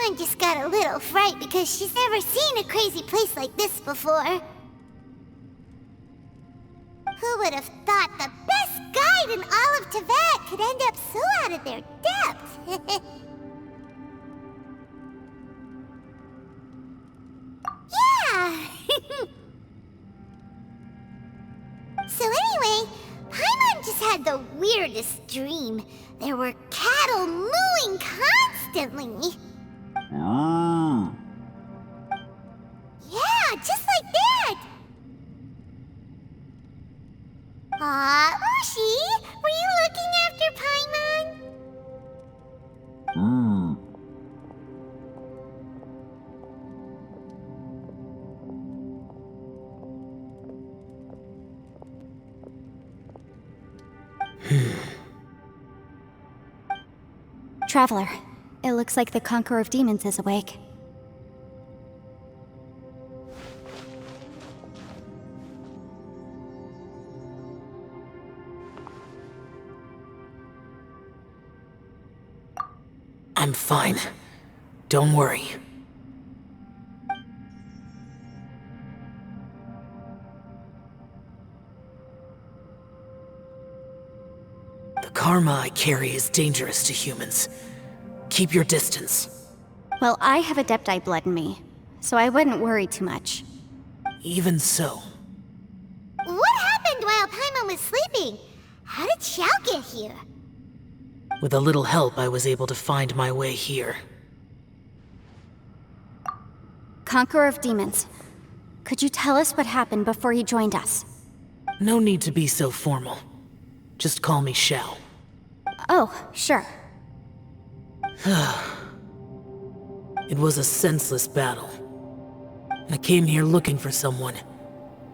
Paimon just got a little fright because she's never seen a crazy place like this before. Who would have thought the best guide in all of Teyvat could end up so out of their depth? Yeah! So anyway, Paimon just had the weirdest dream. There were cattle mooing constantly. Yeah, just like that! Aw, Ushi, were you looking after Paimon? Traveler, it looks like the Conqueror of Demons is awake. I'm fine. Don't worry. The karma I carry is dangerous to humans. Keep your distance. Well, I have Adepti blood in me, so I wouldn't worry too much. Even so. What happened while Paimon was sleeping? How did Xiao get here? With a little help, I was able to find my way here. Conqueror of Demons, could you tell us what happened before you joined us? No need to be so formal. Just call me Xiao. Oh, sure. It was a senseless battle. I came here looking for someone,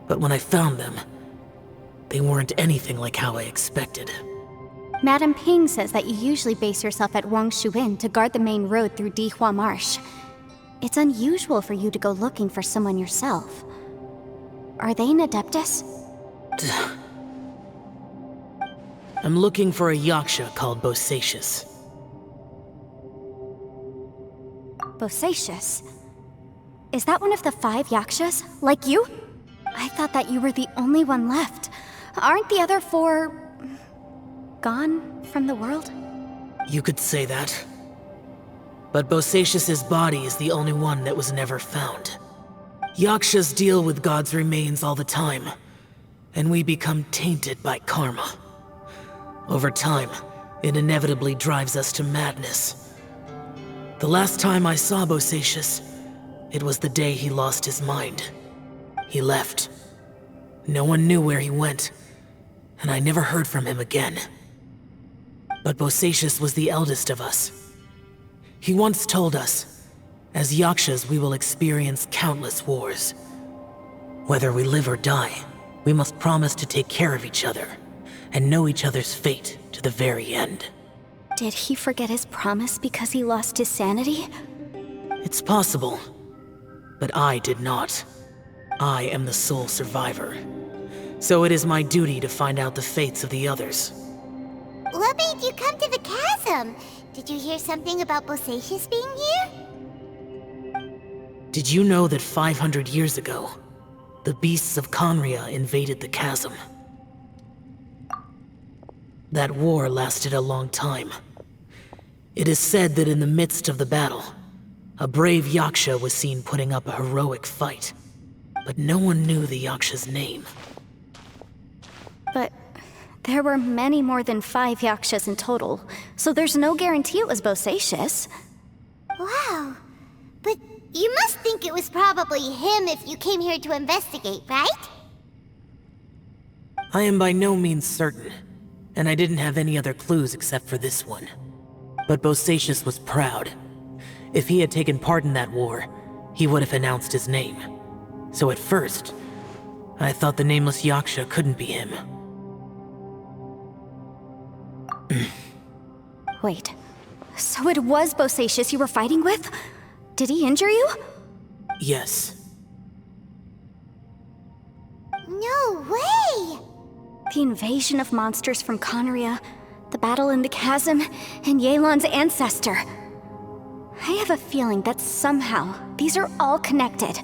but when I found them, they weren't anything like how I expected. Madame Ping says that you usually base yourself at Wangshu Inn to guard the main road through Dihua Marsh. It's unusual for you to go looking for someone yourself. Are they an Adeptus? I'm looking for a Yaksha called Bosacius. Bosacius? Is that one of the 5 Yakshas, like you? I thought that you were the only one left. Aren't the other 4... gone from the world? You could say that. But Bosacius's body is the only one that was never found. Yakshas deal with God's remains all the time, and we become tainted by karma. Over time, it inevitably drives us to madness. The last time I saw Bosacius, it was the day he lost his mind. He left. No one knew where he went, and I never heard from him again. But Bosacius was the eldest of us. He once told us, as Yakshas we will experience countless wars. Whether we live or die, we must promise to take care of each other, and know each other's fate to the very end. Did he forget his promise because he lost his sanity? It's possible, but I did not. I am the sole survivor. So it is my duty to find out the fates of the others. What made you come to the chasm? Did you hear something about Bosacius being here? Did you know that 500 years ago, the beasts of Conria invaded the chasm? That war lasted a long time. It is said that in the midst of the battle, a brave Yaksha was seen putting up a heroic fight. But no one knew the Yaksha's name. But there were many more than 5 Yakshas in total, so there's no guarantee it was Bosacius. Wow. But you must think it was probably him if you came here to investigate, right? I am by no means certain, and I didn't have any other clues except for this one. But Bosacius was proud. If he had taken part in that war, he would have announced his name. So at first, I thought the nameless Yaksha couldn't be him. Wait, so it was Bosacius you were fighting with? Did he injure you? Yes. No way! The invasion of monsters from Conria, the battle in the chasm, and Yelan's ancestor. I have a feeling that somehow these are all connected.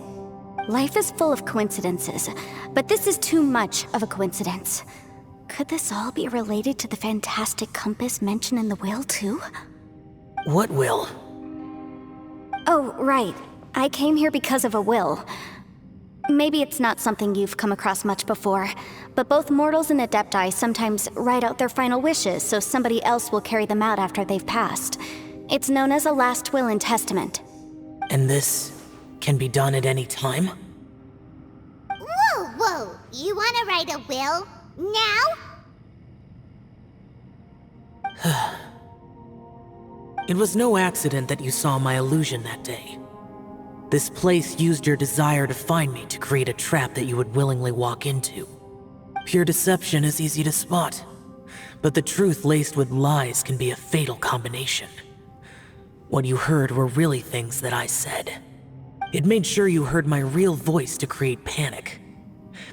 Life is full of coincidences, but this is too much of a coincidence. Could this all be related to the fantastic compass mentioned in the will, too? What will? Oh, right. I came here because of a will. Maybe it's not something you've come across much before, but both mortals and adepti sometimes write out their final wishes so somebody else will carry them out after they've passed. It's known as a last will and testament. And this can be done at any time? Whoa, whoa! You wanna write a will? Now? It was no accident that you saw my illusion that day. This place used your desire to find me to create a trap that you would willingly walk into. Pure deception is easy to spot, but the truth laced with lies can be a fatal combination. What you heard were really things that I said. It made sure you heard my real voice to create panic.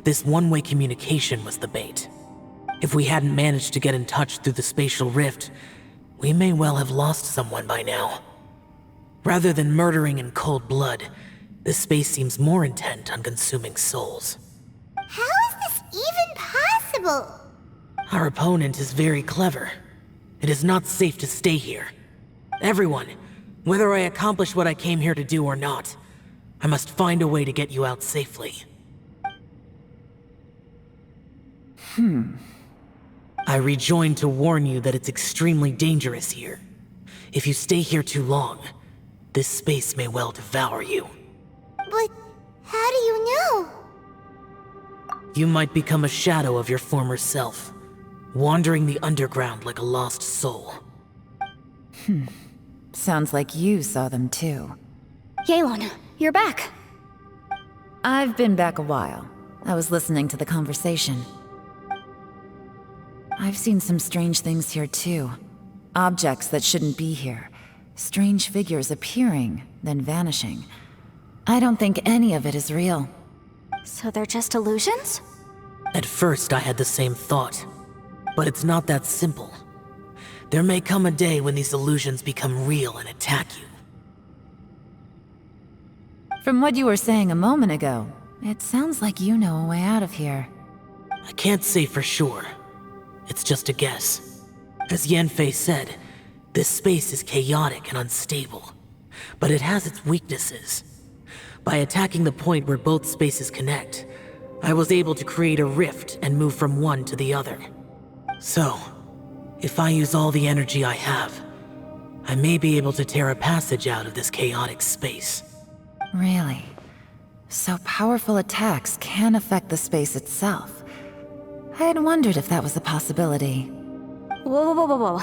This one-way communication was the bait. If we hadn't managed to get in touch through the spatial rift, we may well have lost someone by now. Rather than murdering in cold blood, this space seems more intent on consuming souls. How is this even possible? Our opponent is very clever. It is not safe to stay here. Everyone, whether I accomplish what I came here to do or not, I must find a way to get you out safely. I rejoined to warn you that it's extremely dangerous here. If you stay here too long, this space may well devour you. But how do you know? You might become a shadow of your former self, wandering the underground like a lost soul. Sounds like you saw them too. Yelan, you're back. I've been back a while. I was listening to the conversation. I've seen some strange things here too. Objects that shouldn't be here. Strange figures appearing, then vanishing. I don't think any of it is real. So they're just illusions? At first, I had the same thought. But it's not that simple. There may come a day when these illusions become real and attack you. From what you were saying a moment ago, it sounds like you know a way out of here. I can't say for sure. It's just a guess. As Yanfei said, this space is chaotic and unstable, but it has its weaknesses. By attacking the point where both spaces connect, I was able to create a rift and move from one to the other. So, if I use all the energy I have, I may be able to tear a passage out of this chaotic space. Really? So powerful attacks can affect the space itself. I had wondered if that was a possibility. Whoa, whoa, whoa, whoa.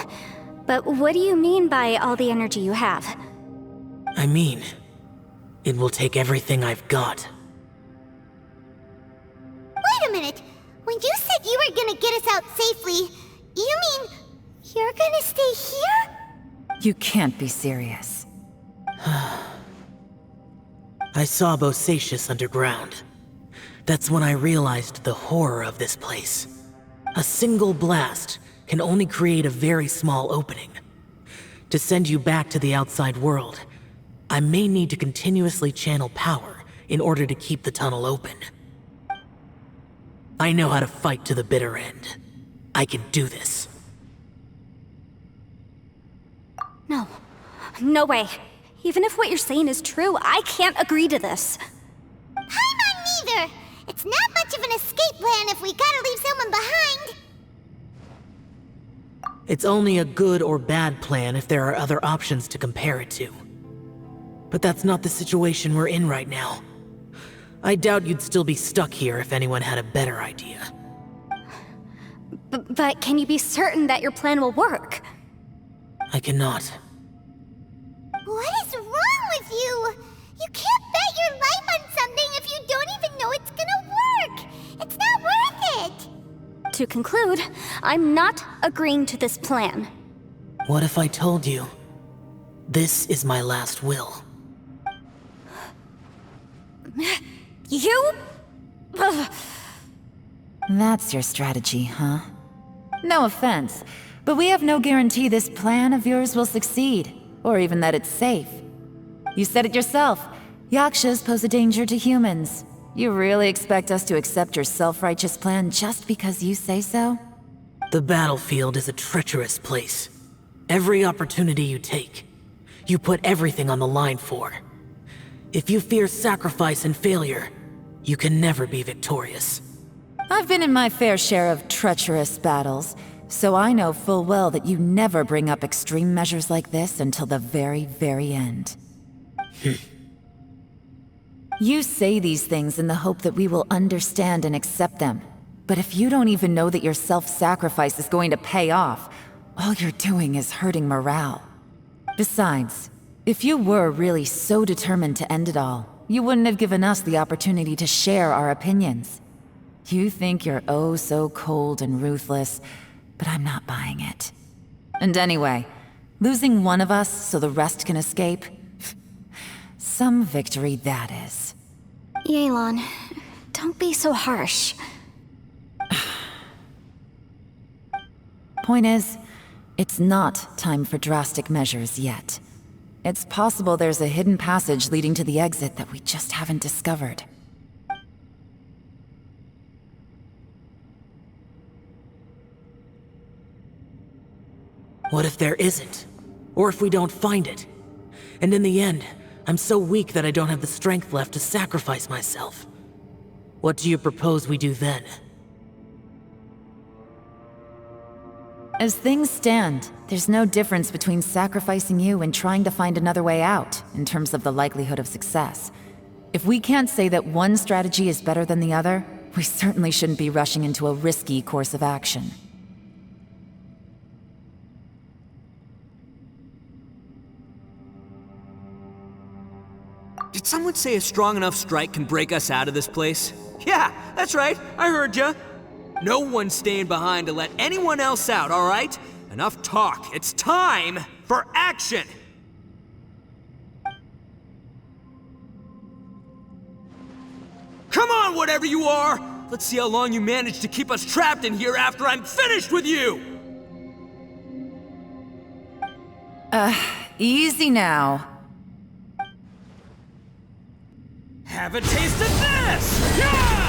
But what do you mean by all the energy you have? I mean, it will take everything I've got. Wait a minute! When you said you were gonna get us out safely, you mean you're gonna stay here? You can't be serious. I saw Bosacius underground. That's when I realized the horror of this place. A single blast can only create a very small opening. To send you back to the outside world, I may need to continuously channel power in order to keep the tunnel open. I know how to fight to the bitter end. I can do this. No. No way. Even if what you're saying is true, I can't agree to this. I'm not neither! It's not much of an escape plan if we gotta leave someone behind! It's only a good or bad plan if there are other options to compare it to. But that's not the situation we're in right now. I doubt you'd still be stuck here if anyone had a better idea. But can you be certain that your plan will work? I cannot. What is wrong with you? You can't bet your life on something if you don't even know it's gonna work! It's not worth it! To conclude, I'm not agreeing to this plan. What if I told you, this is my last will? You? Ugh. That's your strategy, huh? No offense, but we have no guarantee this plan of yours will succeed, or even that it's safe. You said it yourself. Yakshas pose a danger to humans. You really expect us to accept your self-righteous plan just because you say so? The battlefield is a treacherous place. Every opportunity you take, you put everything on the line for. If you fear sacrifice and failure, you can never be victorious. I've been in my fair share of treacherous battles, so I know full well that you never bring up extreme measures like this until the very, very end. You say these things in the hope that we will understand and accept them. But if you don't even know that your self-sacrifice is going to pay off, all you're doing is hurting morale. Besides, if you were really so determined to end it all, you wouldn't have given us the opportunity to share our opinions. You think you're oh so cold and ruthless, but I'm not buying it. And anyway, losing one of us so the rest can escape? Some victory that is. Yelan, don't be so harsh. Point is, it's not time for drastic measures yet. It's possible there's a hidden passage leading to the exit that we just haven't discovered. What if there isn't? Or if we don't find it? And in the end, I'm so weak that I don't have the strength left to sacrifice myself. What do you propose we do then? As things stand, there's no difference between sacrificing you and trying to find another way out, in terms of the likelihood of success. If we can't say that one strategy is better than the other, we certainly shouldn't be rushing into a risky course of action. Did someone say a strong enough strike can break us out of this place? Yeah, that's right, I heard ya. No one's staying behind to let anyone else out, all right? Enough talk. It's time for action! Come on, whatever you are! Let's see how long you manage to keep us trapped in here after I'm finished with you! Easy now. Have a taste of this! Yeah!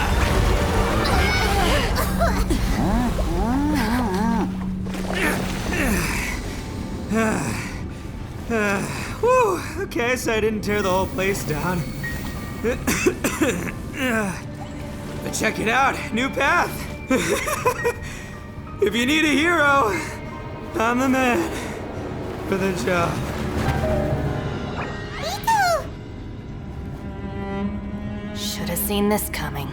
Whew, okay, so I didn't tear the whole place down. But check it out, new path. If you need a hero, I'm the man for the job. Should have seen this coming.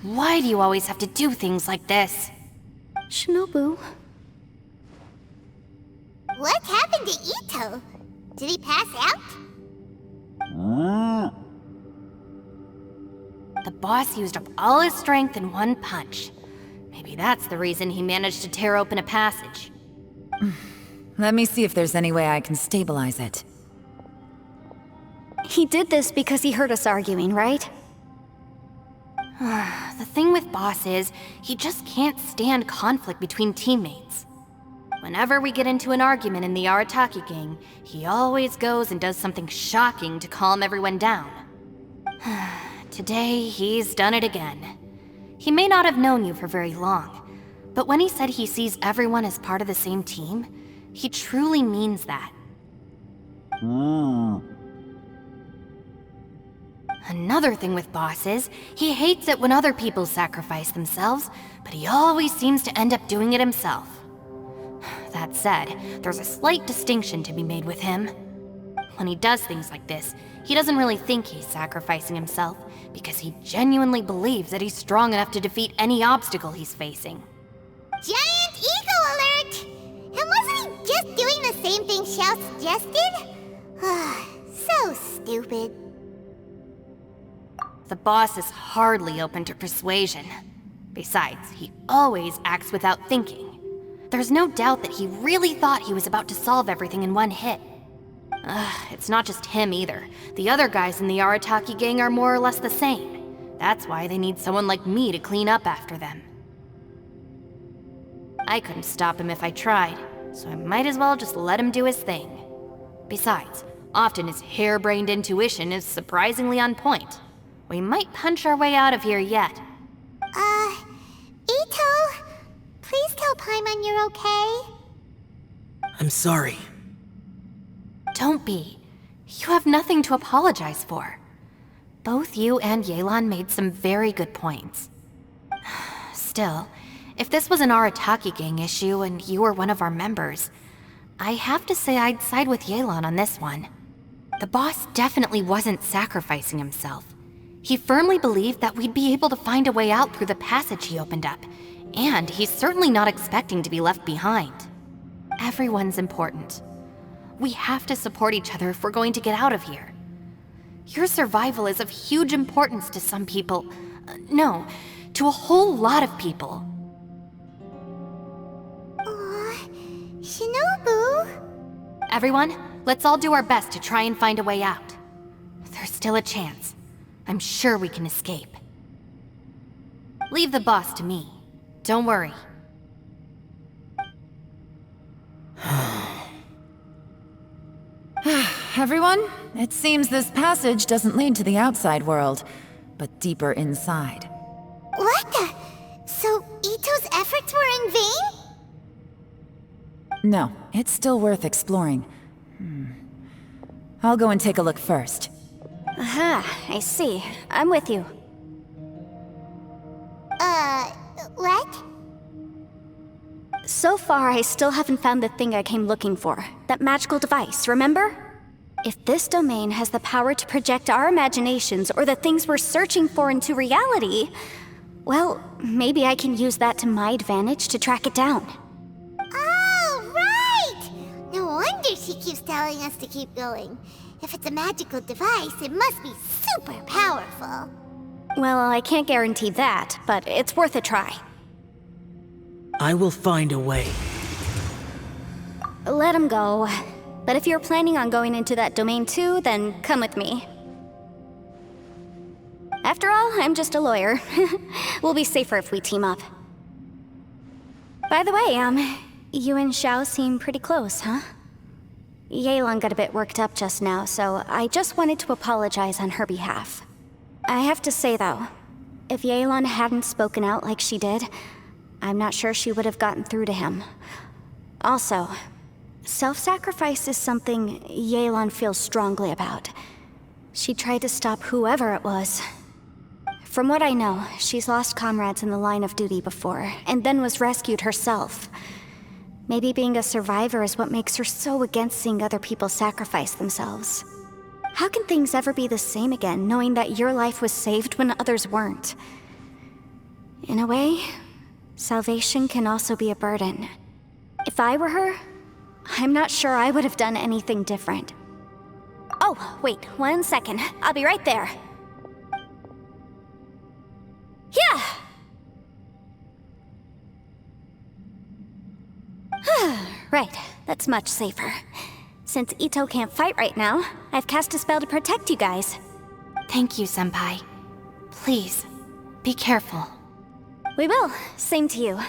Why do you always have to do things like this? Shinobu. What happened to Ito? Did he pass out? The boss used up all his strength in one punch. Maybe that's the reason he managed to tear open a passage. Let me see if there's any way I can stabilize it. He did this because he heard us arguing, right? The thing with Boss is, he just can't stand conflict between teammates. Whenever we get into an argument in the Arataki gang, he always goes and does something shocking to calm everyone down. Today, he's done it again. He may not have known you for very long, but when he said he sees everyone as part of the same team, he truly means that. Another thing with Boss is, he hates it when other people sacrifice themselves, but he always seems to end up doing it himself. That said, there's a slight distinction to be made with him. When he does things like this, he doesn't really think he's sacrificing himself, because he genuinely believes that he's strong enough to defeat any obstacle he's facing. Giant ego alert! And wasn't he just doing the same thing Xiao suggested? So stupid. The boss is hardly open to persuasion. Besides, he always acts without thinking. There's no doubt that he really thought he was about to solve everything in one hit. It's not just him either. The other guys in the Arataki gang are more or less the same. That's why they need someone like me to clean up after them. I couldn't stop him if I tried, so I might as well just let him do his thing. Besides, often his harebrained intuition is surprisingly on point. We might punch our way out of here yet. Ito, please tell Paimon you're okay. I'm sorry. Don't be. You have nothing to apologize for. Both you and Yelan made some very good points. Still, if this was an Arataki gang issue and you were one of our members, I have to say I'd side with Yelan on this one. The boss definitely wasn't sacrificing himself. He firmly believed that we'd be able to find a way out through the passage he opened up, and he's certainly not expecting to be left behind. Everyone's important. We have to support each other if we're going to get out of here. Your survival is of huge importance to some people. No, to a whole lot of people. Aw, Shinobu. Everyone, let's all do our best to try and find a way out. There's still a chance. I'm sure we can escape. Leave the boss to me. Don't worry. Everyone, it seems this passage doesn't lead to the outside world, but deeper inside. What the? So Ito's efforts were in vain? No, it's still worth exploring. I'll go and take a look first. Aha, I see. I'm with you. What? So far, I still haven't found the thing I came looking for. That magical device, remember? If this domain has the power to project our imaginations or the things we're searching for into reality, well, maybe I can use that to my advantage to track it down. Oh, right! No wonder she keeps telling us to keep going. If it's a magical device, it must be super powerful. Well, I can't guarantee that, but it's worth a try. I will find a way. Let him go. But if you're planning on going into that domain too, then come with me. After all, I'm just a lawyer. We'll be safer if we team up. By the way, you and Xiao seem pretty close, huh? Yelan got a bit worked up just now, so I just wanted to apologize on her behalf. I have to say though, if Yelan hadn't spoken out like she did, I'm not sure she would have gotten through to him. Also, self-sacrifice is something Yelan feels strongly about. She tried to stop whoever it was. From what I know, she's lost comrades in the line of duty before, and then was rescued herself. Maybe being a survivor is what makes her so against seeing other people sacrifice themselves. How can things ever be the same again, knowing that your life was saved when others weren't? In a way, salvation can also be a burden. If I were her, I'm not sure I would have done anything different. Oh, wait, 1 second. I'll be right there. Yeah! Right, that's much safer. Since Ito can't fight right now, I've cast a spell to protect you guys. Thank you, Senpai. Please, be careful. We will. Same to you.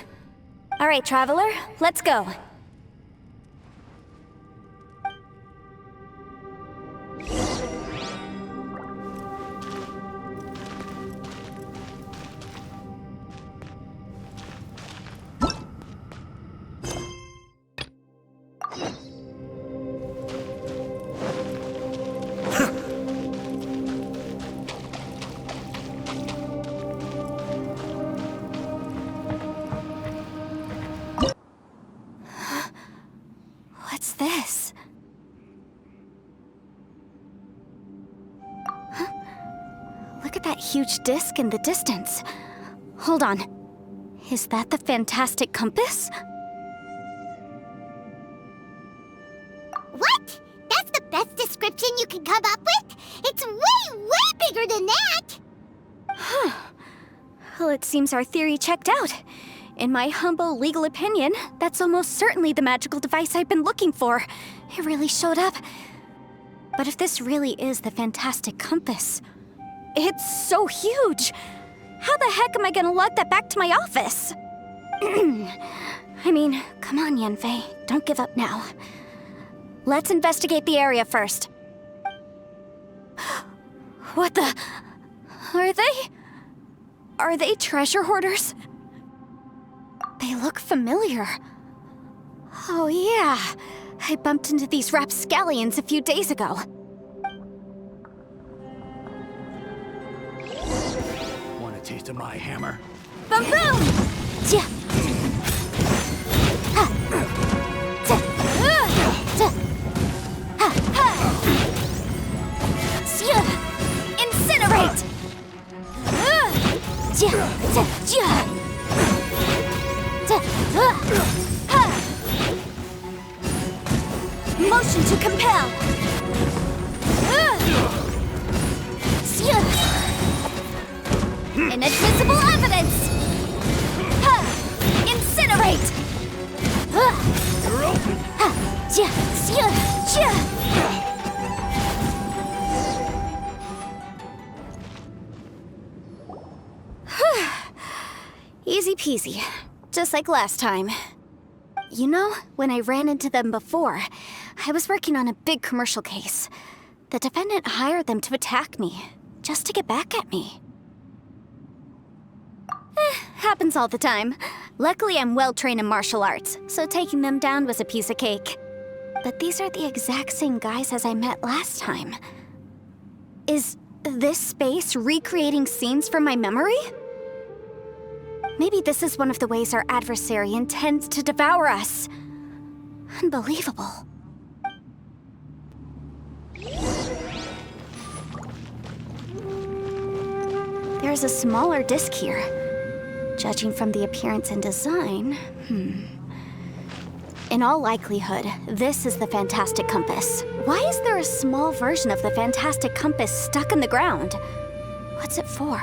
All right, Traveler, let's go. What's this? Huh? Look at that huge disc in the distance. Hold on. Is that the fantastic compass? What? That's the best description you can come up with? It's way, way bigger than that! Huh. Well, it seems our theory checked out. In my humble legal opinion, that's almost certainly the magical device I've been looking for. It really showed up. But if this really is the fantastic compass, it's so huge! How the heck am I gonna lug that back to my office? I mean, come on, Yanfei. Don't give up now. Let's investigate the area first. What the... Are they treasure hoarders? They look familiar. Oh yeah, I bumped into these rapscallions a few days ago. Want a taste of my hammer? Boom boom! Yeah. Ha. Ta. Ta. Ha. Ha. Sia. Incinerate! Ja. Ta. Ja. Ta. Ha. Motion to compel! Sia. Inadmissible evidence! Ha! Incinerate! You're open! Ha! Ja! Sia! Ja! Easy peasy. Just like last time. You know, when I ran into them before, I was working on a big commercial case. The defendant hired them to attack me, just to get back at me. Happens all the time. Luckily, I'm well-trained in martial arts, so taking them down was a piece of cake. But these are the exact same guys as I met last time. Is this space recreating scenes from my memory? Maybe this is one of the ways our adversary intends to devour us. Unbelievable. There's a smaller disc here. Judging from the appearance and design, In all likelihood, this is the Fantastic Compass. Why is there a small version of the Fantastic Compass stuck in the ground? What's it for?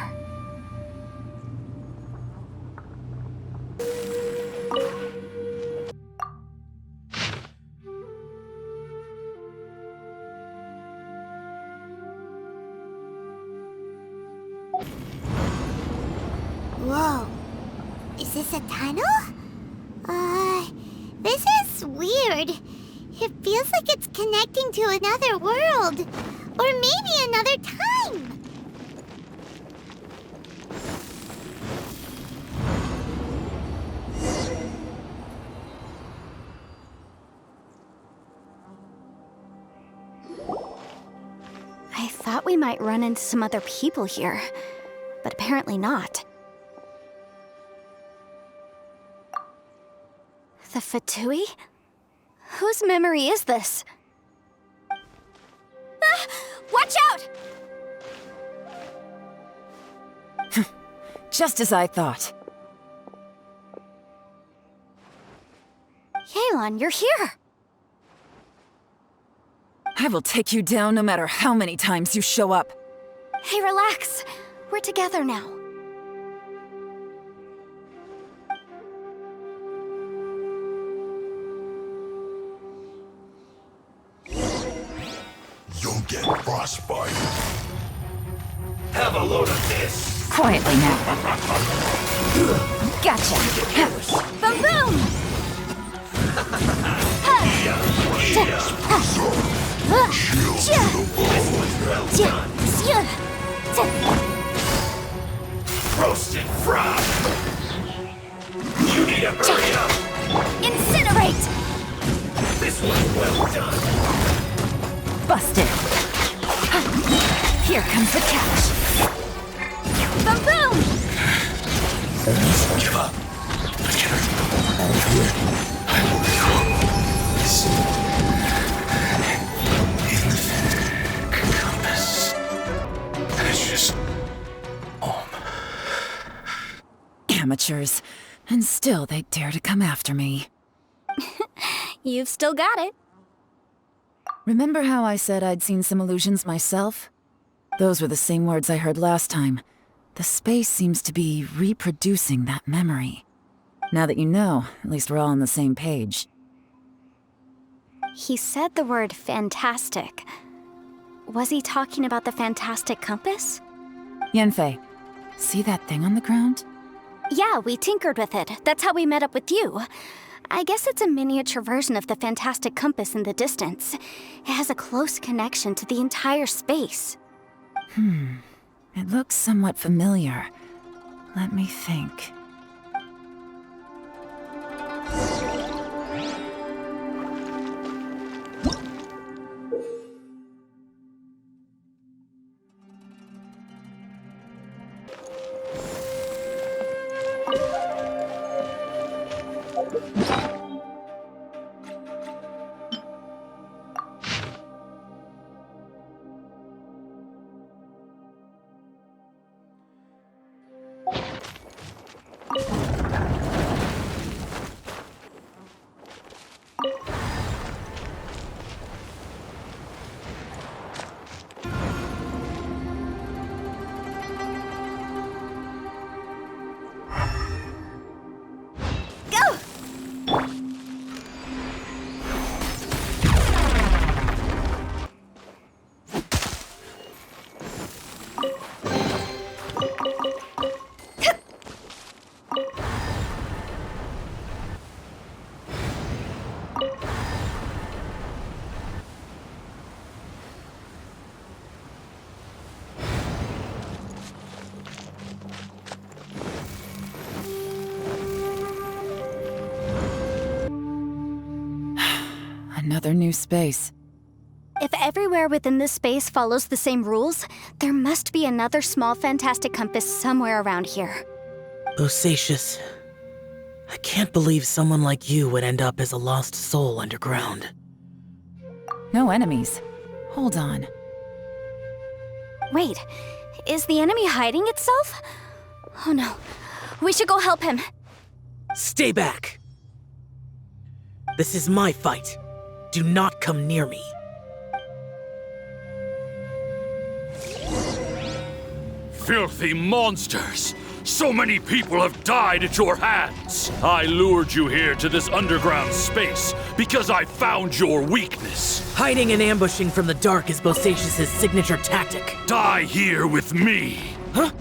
Whoa. Is this a tunnel? This is weird. It feels like it's connecting to another world. Or maybe another time. I thought we might run into some other people here, but apparently not. The Fatui? Whose memory is this? Ah! Watch out! Just as I thought. Yelan, you're here! I will take you down no matter how many times you show up. Hey, relax. We're together now. You'll get frostbite. Have a load of this. Quietly now. Gotcha. Boom boom! Roasted frog. You need to hurry up. Incinerate! This one's well done. Busted. Here comes the catch. Boom boom! Give up. I will go. This in the compass. It's just Amateurs. And still they dare to come after me. You've still got it. Remember how I said I'd seen some illusions myself? Those were the same words I heard last time. The space seems to be reproducing that memory. Now that you know, at least we're all on the same page. He said the word fantastic. Was he talking about the Fantastic Compass? Yanfei, see that thing on the ground? Yeah, we tinkered with it. That's how we met up with you. I guess it's a miniature version of the fantastic compass in the distance. It has a close connection to the entire space. It looks somewhat familiar. Let me think. Another new space. If everywhere within this space follows the same rules, there must be another small fantastic compass somewhere around here. Bosacius, I can't believe someone like you would end up as a lost soul underground. No enemies. Hold on. Wait, is the enemy hiding itself? Oh no, we should go help him. Stay back! This is my fight. Do not come near me. Filthy monsters! So many people have died at your hands! I lured you here to this underground space because I found your weakness. Hiding and ambushing from the dark is Bosacius' signature tactic. Die here with me! Huh?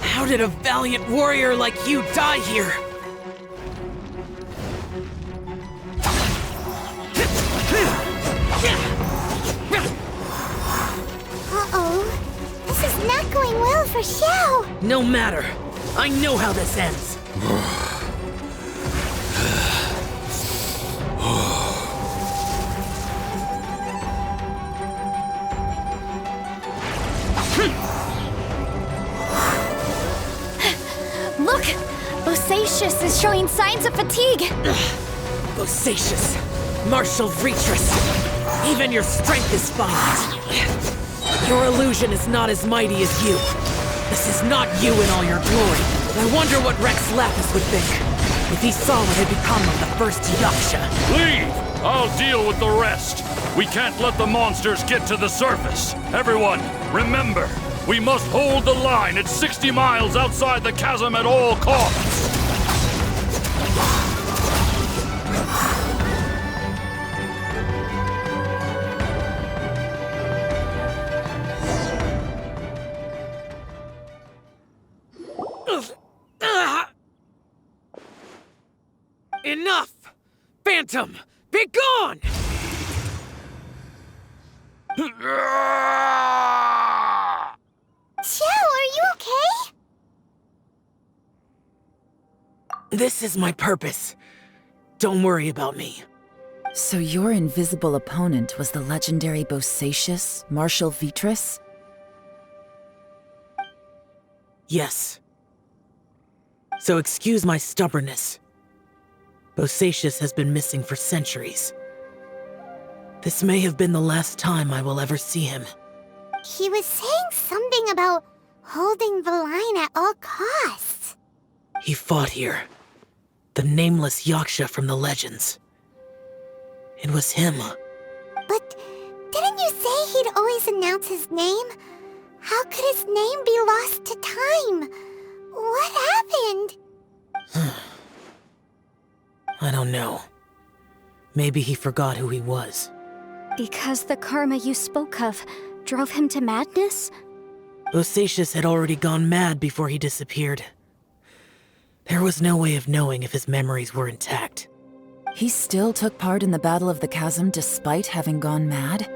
How did a valiant warrior like you die here? Uh-oh. This is not going well for Xiao. No matter. I know how this ends. Look! Bosacius is showing signs of fatigue. Bosacius, Martial Vitreous, even your strength is finite. Your illusion is not as mighty as you. This is not you in all your glory. I wonder what Rex Lapis would think if he saw what had become of the first Yaksha. Leave! I'll deal with the rest. We can't let the monsters get to the surface. Everyone, remember, we must hold the line at 60 miles outside the chasm at all costs. Enough! Phantom, be gone! Xiao, are you okay? This is my purpose. Don't worry about me. So your invisible opponent was the legendary Bosacius, Martial Vitreous? Yes. So excuse my stubbornness. Bosacius has been missing for centuries. This may have been the last time I will ever see him. He was saying something about holding the line at all costs. He fought here. The nameless Yaksha from the legends. It was him. But didn't you say he'd always announce his name? How could his name be lost to time? What happened? I don't know. Maybe he forgot who he was. Because the karma you spoke of drove him to madness? Bosacius had already gone mad before he disappeared. There was no way of knowing if his memories were intact. He still took part in the Battle of the Chasm despite having gone mad?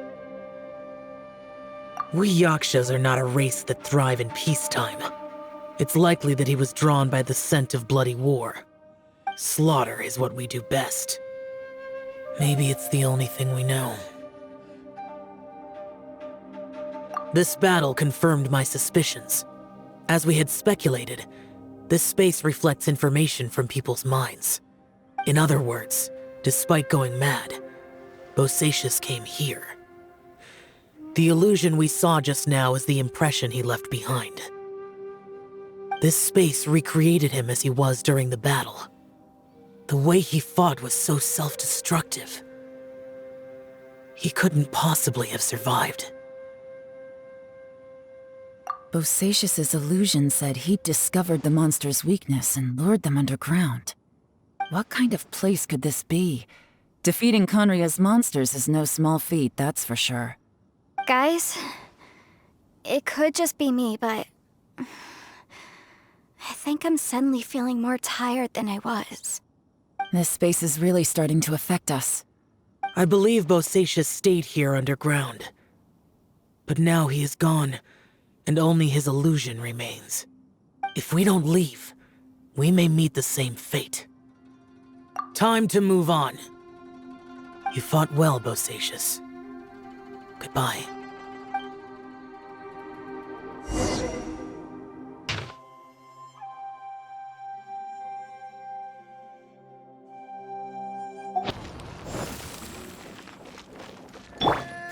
We Yakshas are not a race that thrive in peacetime. It's likely that he was drawn by the scent of bloody war. Slaughter is what we do best. Maybe it's the only thing we know. This battle confirmed my suspicions. As we had speculated, this space reflects information from people's minds. In other words, despite going mad, Bosacius came here. The illusion we saw just now is the impression he left behind. This space recreated him as he was during the battle. The way he fought was so self-destructive. He couldn't possibly have survived. Bosacius's illusion said he'd discovered the monster's weakness and lured them underground. What kind of place could this be? Defeating Conria's monsters is no small feat, that's for sure. Guys, it could just be me, but I think I'm suddenly feeling more tired than I was. This space is really starting to affect us. I believe Bosacius stayed here underground. But now he is gone, and only his illusion remains. If we don't leave, we may meet the same fate. Time to move on. You fought well, Bosacius. Goodbye.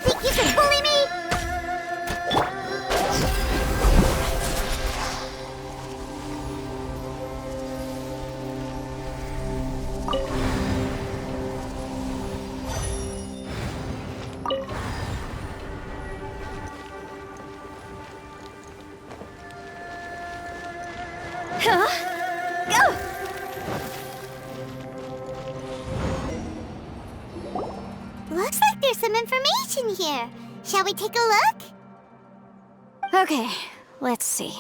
Think you can bully me? Looks like there's some information here. Shall we take a look? Okay, let's see.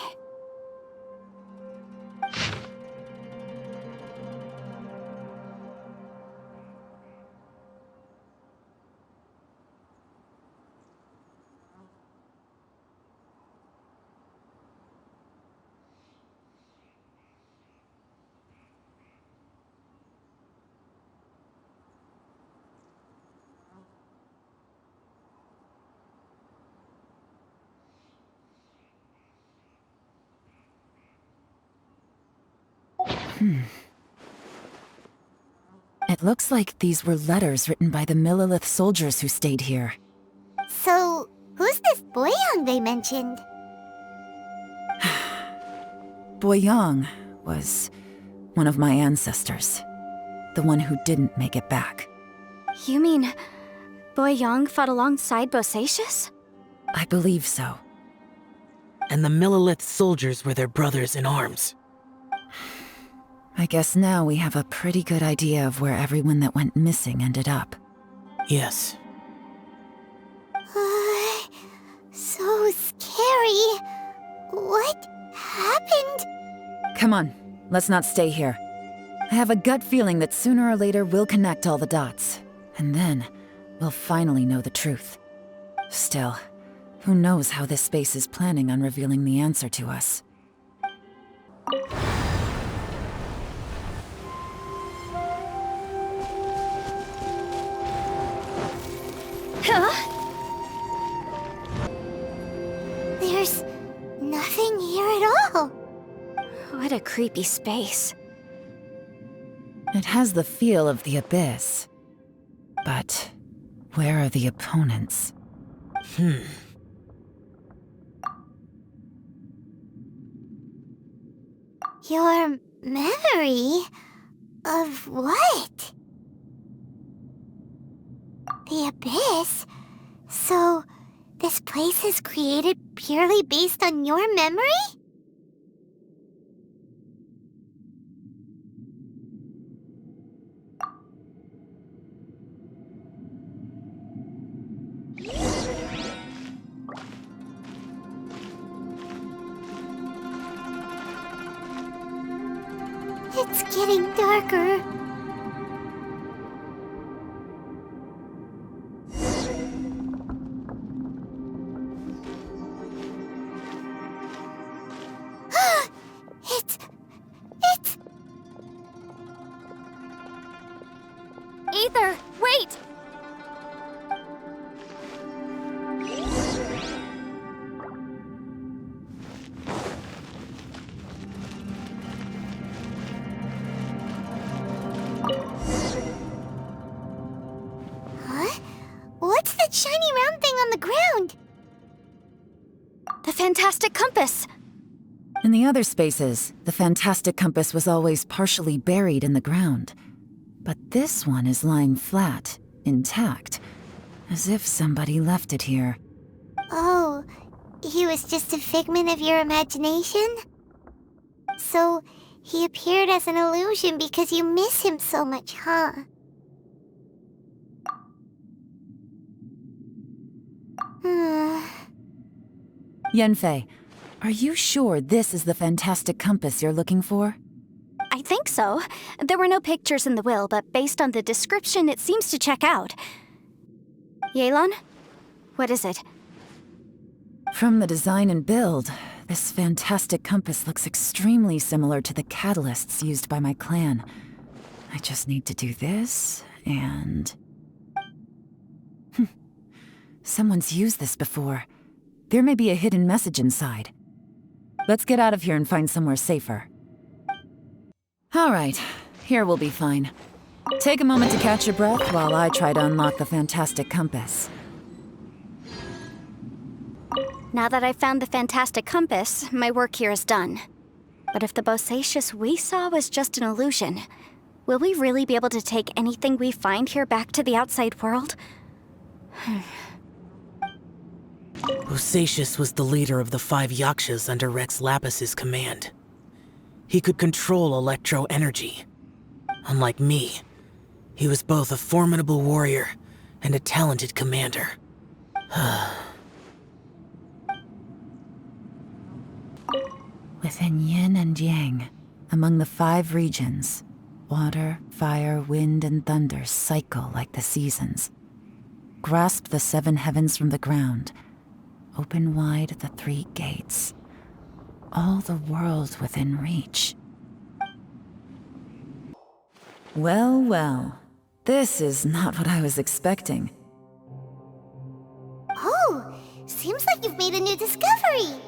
It looks like these were letters written by the Millelith soldiers who stayed here. So, who's this Boyang they mentioned? Boyang was one of my ancestors. The one who didn't make it back. You mean Boyang fought alongside Bosacius? I believe so. And the Millelith soldiers were their brothers in arms. I guess now we have a pretty good idea of where everyone that went missing ended up. Yes. So scary. What happened? Come on, let's not stay here. I have a gut feeling that sooner or later we'll connect all the dots. And then, we'll finally know the truth. Still, who knows how this space is planning on revealing the answer to us. There's nothing here at all. What a creepy space. It has the feel of the Abyss. But where are the opponents? Your memory of what? The Abyss? So, this place is created purely based on your memory? It's getting darker. It's... Aether, wait! Huh? What's that shiny round thing on the ground? The fantastic compass! In the other spaces, the fantastic compass was always partially buried in the ground. But this one is lying flat, intact, as if somebody left it here. Oh, he was just a figment of your imagination? So, he appeared as an illusion because you miss him so much, huh? Yanfei, are you sure this is the fantastic compass you're looking for? I think so. There were no pictures in the will, but based on the description, it seems to check out. Yelan? What is it? From the design and build, this fantastic compass looks extremely similar to the catalysts used by my clan. I just need to do this, and... Someone's used this before. There may be a hidden message inside. Let's get out of here and find somewhere safer. All right, here we'll be fine. Take a moment to catch your breath while I try to unlock the fantastic compass. Now that I've found the fantastic compass, my work here is done. But if the Bosacius we saw was just an illusion, will we really be able to take anything we find here back to the outside world? Bosacius was the leader of the 5 Yakshas under Rex Lapis's command. He could control electro energy. Unlike me, he was both a formidable warrior and a talented commander. Within yin and yang, among the 5 regions, water, fire, wind, and thunder cycle like the seasons. Grasp the 7 heavens from the ground. Open wide the 3 gates. All the world within reach. Well, well. This is not what I was expecting. Oh, seems like you've made a new discovery.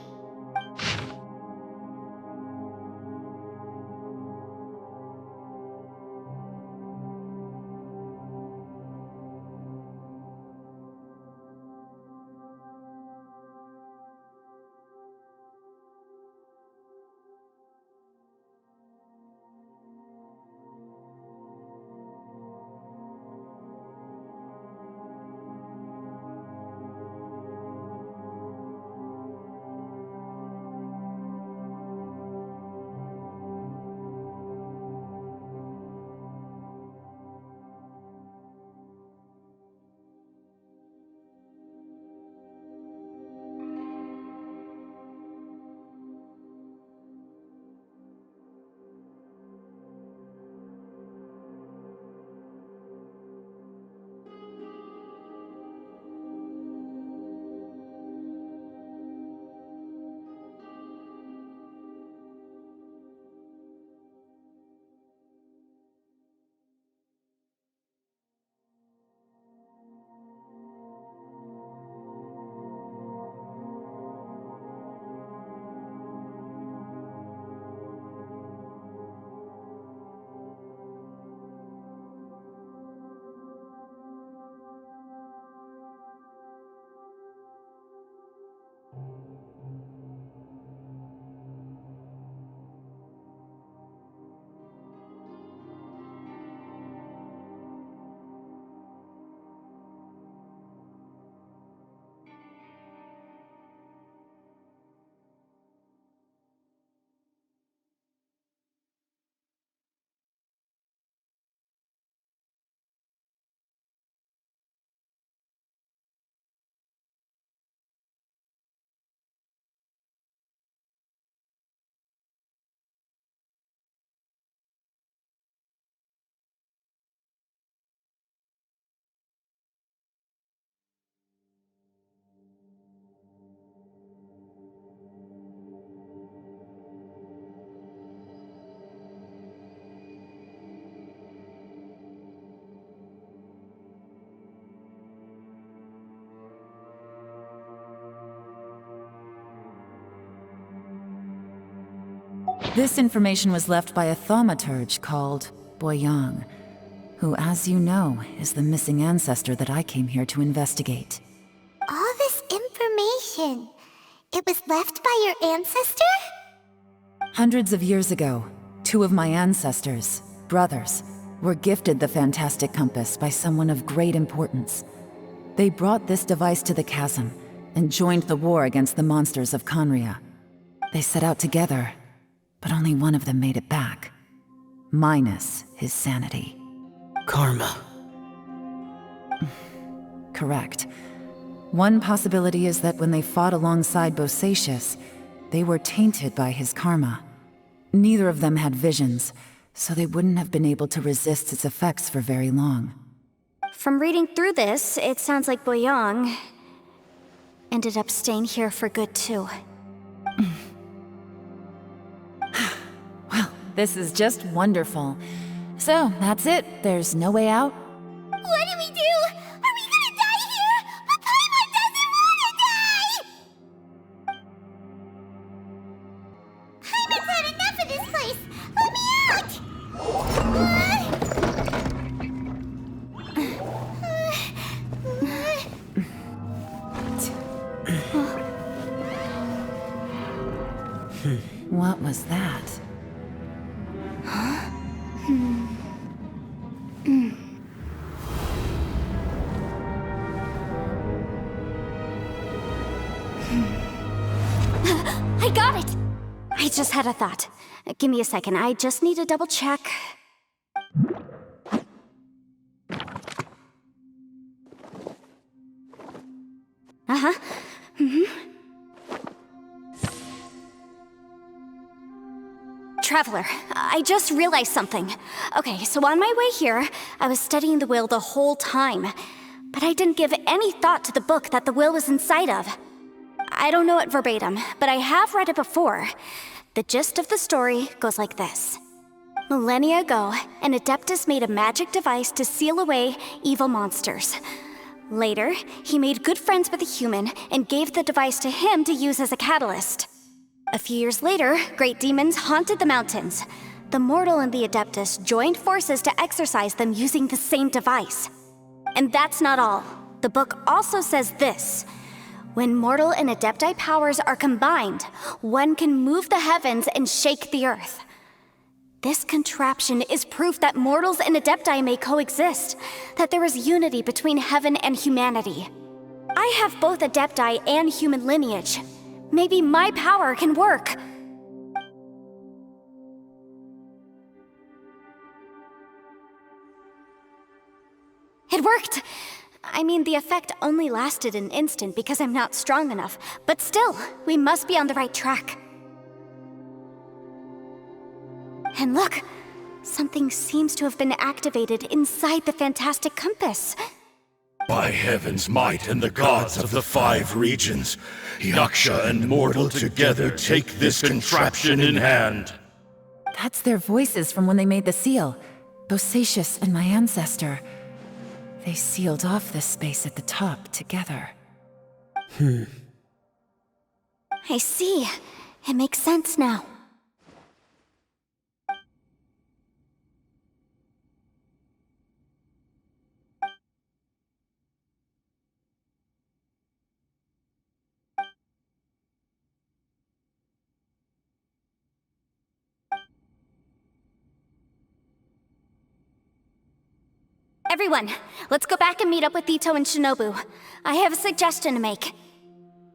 This information was left by a thaumaturge called Boyang, who, as you know, is the missing ancestor that I came here to investigate. All this information, it was left by your ancestor? Hundreds of years ago, two of my ancestors, brothers, were gifted the fantastic compass by someone of great importance. They brought this device to the chasm and joined the war against the monsters of Conria. They set out together, but only one of them made it back. Minus his sanity. Karma. Correct. One possibility is that when they fought alongside Bosacius, they were tainted by his karma. Neither of them had visions, so they wouldn't have been able to resist its effects for very long. From reading through this, it sounds like Boyang ended up staying here for good too. Well, this is just wonderful. So, that's it. There's no way out? What do we do? Are we gonna die here? But Paimon doesn't wanna die! Paimon's had enough of this place! Let me out! What was that? I got it! I just had a thought. Give me a second, I just need to double check. Uh-huh. Traveler, I just realized something. Okay, so on my way here, I was studying the will the whole time. But I didn't give any thought to the book that the will was inside of. I don't know it verbatim, but I have read it before. The gist of the story goes like this. Millennia ago, an Adeptus made a magic device to seal away evil monsters. Later, he made good friends with a human and gave the device to him to use as a catalyst. A few years later, great demons haunted the mountains. The mortal and the Adeptus joined forces to exorcise them using the same device. And that's not all. The book also says this. When mortal and Adepti powers are combined, one can move the heavens and shake the earth. This contraption is proof that mortals and Adepti may coexist, that there is unity between heaven and humanity. I have both Adepti and human lineage. Maybe my power can work. It worked! I mean, the effect only lasted an instant because I'm not strong enough, but still, we must be on the right track. And look, something seems to have been activated inside the fantastic compass. By heaven's might and the gods of the 5 regions, Yaksha and mortal together take this contraption in hand. That's their voices from when they made the seal. Bosacius and my ancestor. They sealed off this space at the top together. I see. It makes sense now. Everyone, let's go back and meet up with Ito and Shinobu. I have a suggestion to make.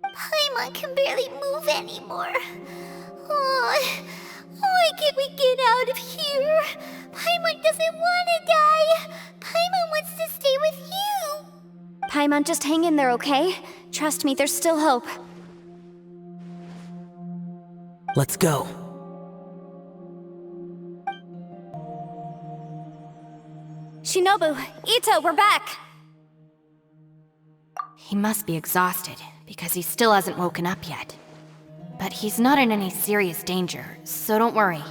Paimon can barely move anymore. Oh, why can't we get out of here? Paimon doesn't want to die. Paimon wants to stay with you. Paimon, just hang in there, okay? Trust me, there's still hope. Let's go. Shinobu, Ito, we're back! He must be exhausted, because he still hasn't woken up yet. But he's not in any serious danger, so don't worry.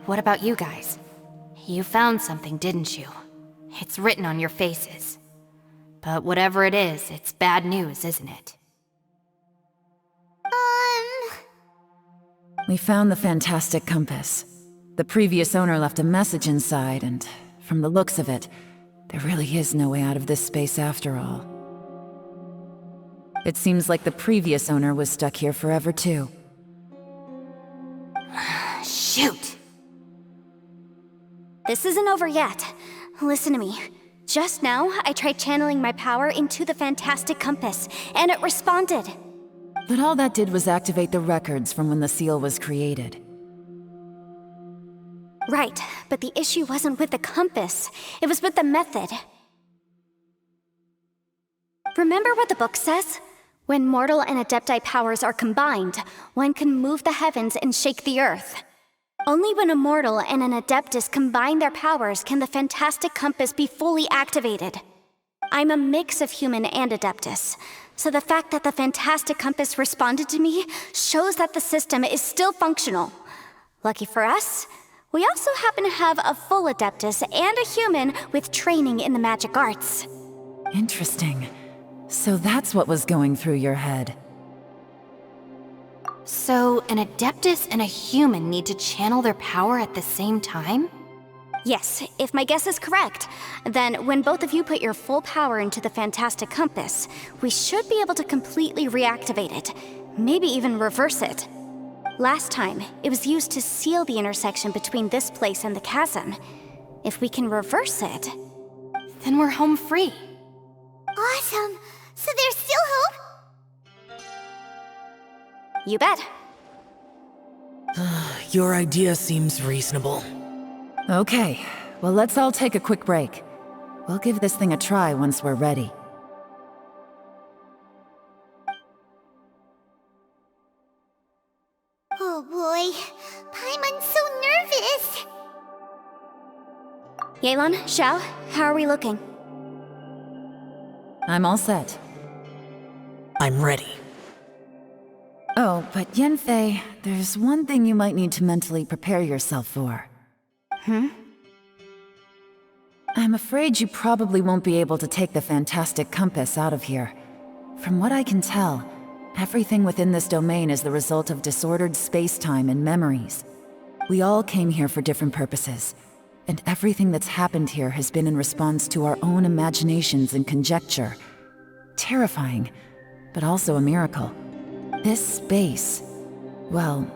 What about you guys? You found something, didn't you? It's written on your faces. But whatever it is, it's bad news, isn't it? We found the fantastic compass. The previous owner left a message inside, and from the looks of it, there really is no way out of this space after all. It seems like the previous owner was stuck here forever too. Shoot! This isn't over yet. Listen to me. Just now, I tried channeling my power into the fantastic compass, and it responded. But all that did was activate the records from when the seal was created. Right, but the issue wasn't with the compass. It was with the method. Remember what the book says? When mortal and adepti powers are combined, one can move the heavens and shake the earth. Only when a mortal and an adeptus combine their powers can the fantastic compass be fully activated. I'm a mix of human and adeptus, so the fact that the fantastic compass responded to me shows that the system is still functional. Lucky for us, we also happen to have a full adeptus and a human with training in the magic arts. Interesting. So that's what was going through your head. So, an Adeptus and a human need to channel their power at the same time? Yes, if my guess is correct, then when both of you put your full power into the fantastic compass, we should be able to completely reactivate it, maybe even reverse it. Last time, it was used to seal the intersection between this place and the chasm. If we can reverse it, Then we're home free. Awesome! So there's still hope? you bet. Your idea seems reasonable. Okay, well let's all take a quick break. We'll give this thing a try once we're ready. Oh boy, Paimon's so nervous! Yelan, Xiao, how are we looking? I'm all set. I'm ready. Oh, but Yanfei, there's one thing you might need to mentally prepare yourself for. I'm afraid you probably won't be able to take the fantastic compass out of here. From what I can tell, everything within this domain is the result of disordered space-time and memories. We all came here for different purposes, and everything that's happened here has been in response to our own imaginations and conjecture. Terrifying, but also a miracle. This space, well,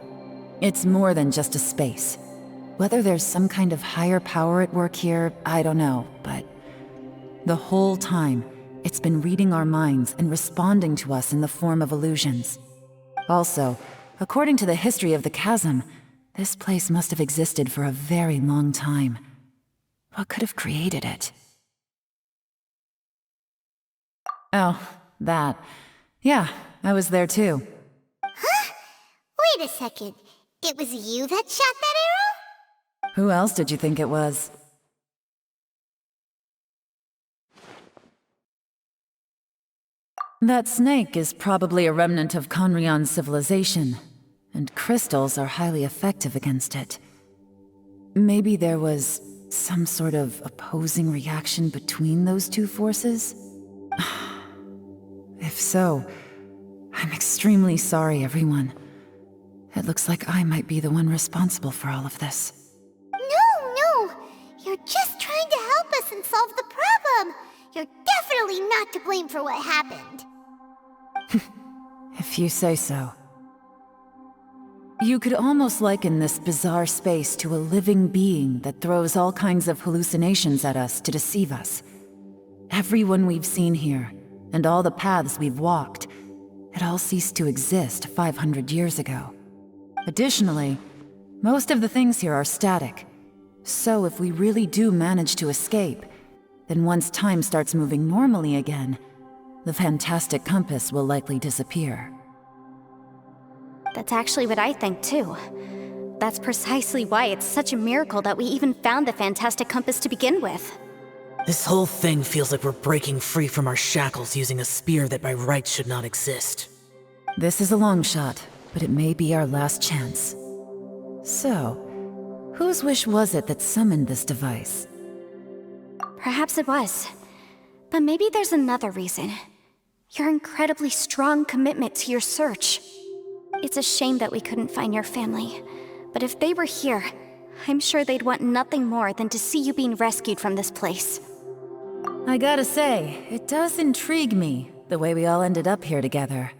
it's more than just a space. Whether there's some kind of higher power at work here, I don't know, but the whole time, it's been reading our minds and responding to us in the form of illusions. Also, according to the history of the chasm, this place must have existed for a very long time. What could have created it? Oh, that. Yeah, I was there too. Wait a second. It was you that shot that arrow? Who else did you think it was? That snake is probably a remnant of Conrion's civilization, and crystals are highly effective against it. Maybe there was some sort of opposing reaction between those two forces? If so, I'm extremely sorry, everyone. It looks like I might be the one responsible for all of this. No! You're just trying to help us and solve the problem! You're definitely not to blame for what happened. If you say so. You could almost liken this bizarre space to a living being that throws all kinds of hallucinations at us to deceive us. Everyone we've seen here, and all the paths we've walked, it all ceased to exist 500 years ago. Additionally, most of the things here are static. So if we really do manage to escape, then once time starts moving normally again, the fantastic compass will likely disappear. That's actually what I think too. That's precisely why it's such a miracle that we even found the fantastic compass to begin with. This whole thing feels like we're breaking free from our shackles using a spear that by rights should not exist. This is a long shot, but it may be our last chance. So, whose wish was it that summoned this device? Perhaps it was. But maybe there's another reason. Your incredibly strong commitment to your search. It's a shame that we couldn't find your family. But if they were here, I'm sure they'd want nothing more than to see you being rescued from this place. I gotta say, it does intrigue me, the way we all ended up here together.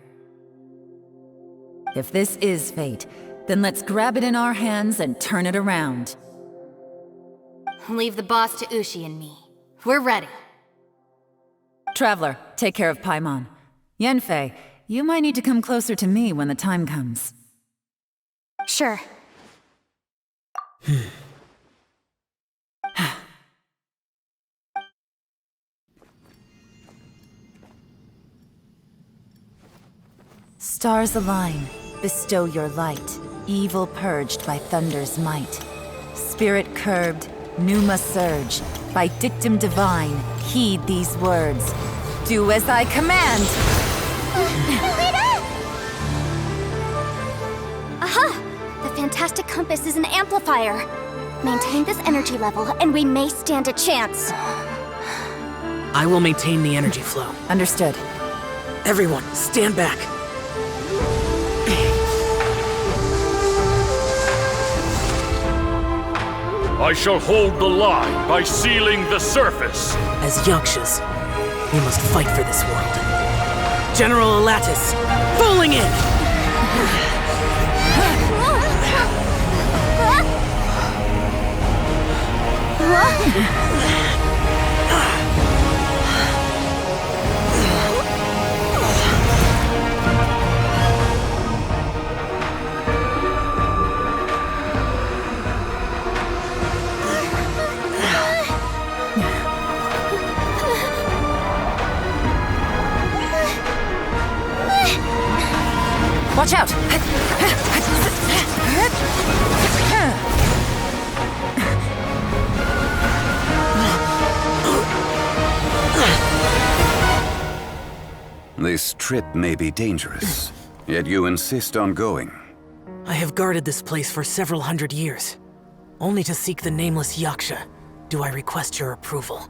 If this is fate, then let's grab it in our hands and turn it around. Leave the boss to Ushi and me. We're ready. Traveler, take care of Paimon. Yanfei, you might need to come closer to me when the time comes. Sure. Stars align, bestow your light, evil purged by thunder's might. Spirit curbed, pneuma surge, by dictum divine, heed these words. Do as I command! Aha! The fantastic compass is an amplifier. Maintain this energy level, and we may stand a chance. I will maintain the energy flow. Understood. Everyone, stand back. I shall hold the line by sealing the surface. As Yakshas, we must fight for this world. General Alatus, falling in! Watch out! This trip may be dangerous, yet you insist on going. I have guarded this place for several hundred years. Only to seek the nameless Yaksha do I request your approval.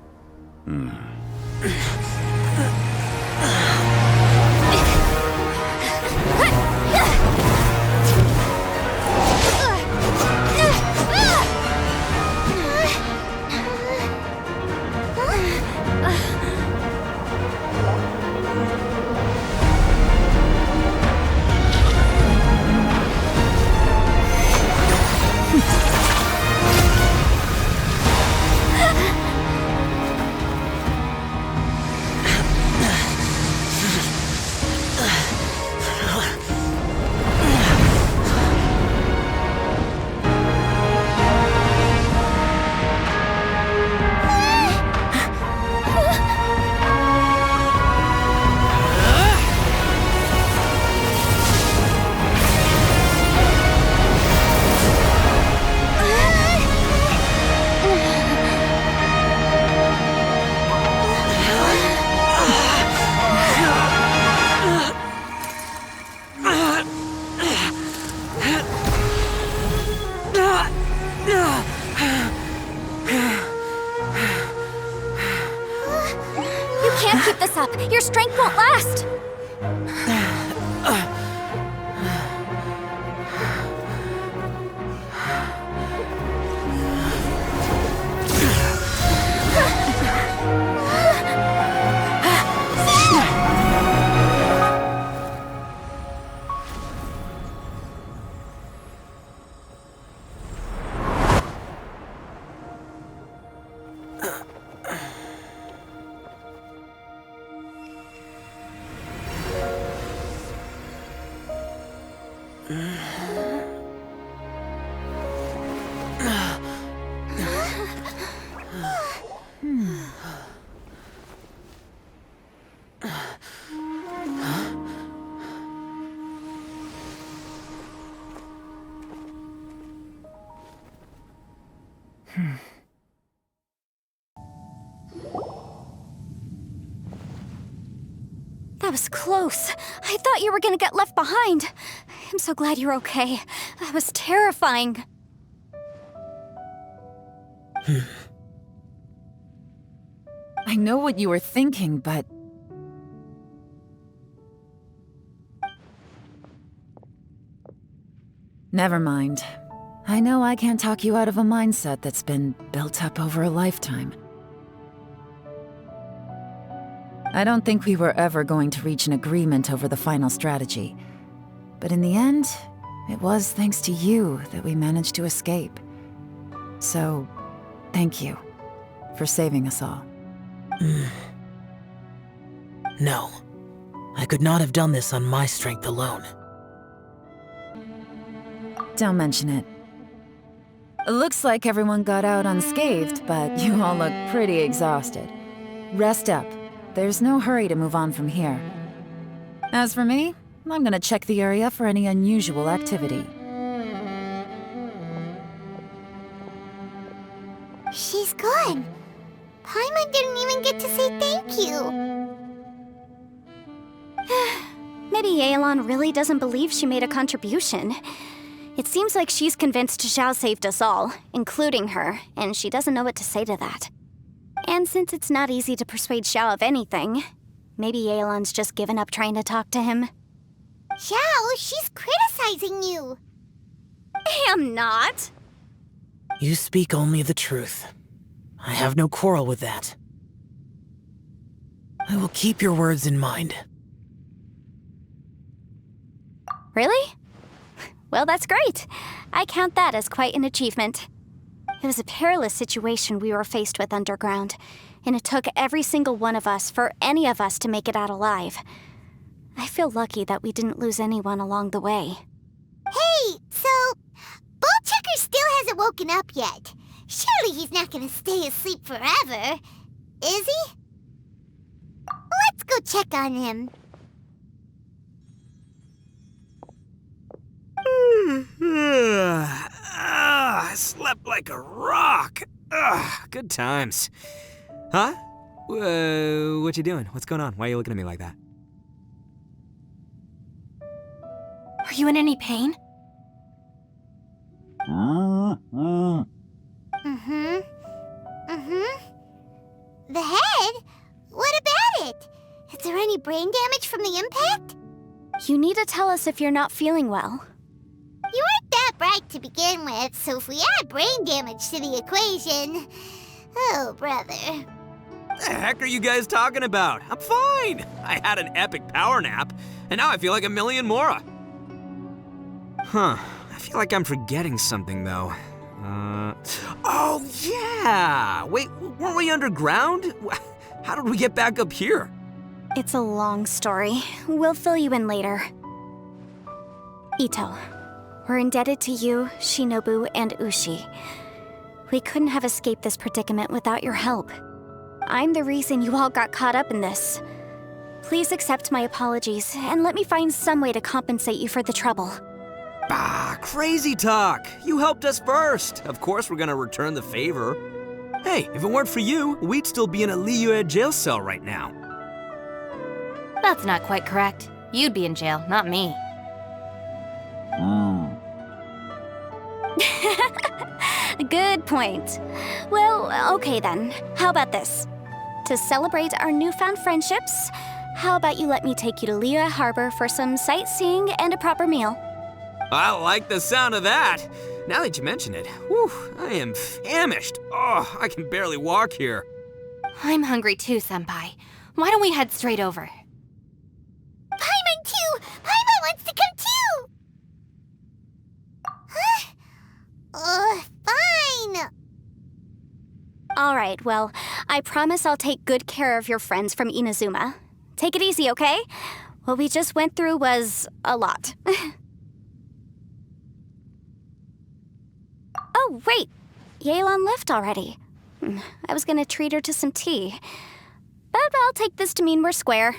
Can't keep this up. Your strength won't last. That was close. I thought you were gonna get left behind. I'm so glad you're okay. That was terrifying. I know what you were thinking, but... Never mind. I know I can't talk you out of a mindset that's been built up over a lifetime. I don't think we were ever going to reach an agreement over the final strategy. But in the end, it was thanks to you that we managed to escape. So, thank you for saving us all. No. I could not have done this on my strength alone. Don't mention it. It looks like everyone got out unscathed, but you all look pretty exhausted. Rest up. There's no hurry to move on from here. As for me, I'm gonna check the area for any unusual activity. She's gone. Paimon didn't even get to say thank you. Maybe Yelan really doesn't believe she made a contribution. It seems like she's convinced Xiao saved us all, including her, and she doesn't know what to say to that. And since it's not easy to persuade Xiao of anything, maybe Yelan's just given up trying to talk to him. Xiao, she's criticizing you. I'm not. You speak only the truth. I have no quarrel with that. I will keep your words in mind. Really? Well, that's great. I count that as quite an achievement. It was a perilous situation we were faced with underground, and it took every single one of us for any of us to make it out alive. I feel lucky that we didn't lose anyone along the way. Hey, so Ballchecker still hasn't woken up yet. Surely he's not gonna stay asleep forever, is he? Let's go check on him. I slept like a rock. Good times. Huh? What you doing? What's going on? Why are you looking at me like that? Are you in any pain? The head? What about it? Is there any brain damage from the impact? You need to tell us if you're not feeling well. You weren't that bright to begin with, so if we add brain damage to the equation... Oh, brother. The heck are you guys talking about? I'm fine. I had an epic power nap, and now I feel like a million more. Huh. I feel like I'm forgetting something, though. Oh, yeah! Wait, weren't we underground? How did we get back up here? It's a long story. We'll fill you in later. Ito, we're indebted to you, Shinobu, and Ushi. We couldn't have escaped this predicament without your help. I'm the reason you all got caught up in this. Please accept my apologies, and let me find some way to compensate you for the trouble. Bah, crazy talk. You helped us first. Of course we're gonna return the favor. Hey, if it weren't for you, we'd still be in a Liyue jail cell right now. That's not quite correct. You'd be in jail, not me. Good point. Well, okay then. How about this? To celebrate our newfound friendships, how about you let me take you to Liyue Harbor for some sightseeing and a proper meal? I like the sound of that. Now that you mention it, whew, I am famished. Oh, I can barely walk here. I'm hungry too, Senpai. Why don't we head straight over? Paimon too! Paimon wants to come too! Huh? Fine. All right, well, I promise I'll take good care of your friends from Inazuma. Take it easy, okay? What we just went through was a lot. Oh, wait! Yelan left already. I was gonna treat her to some tea. But I'll take this to mean we're square.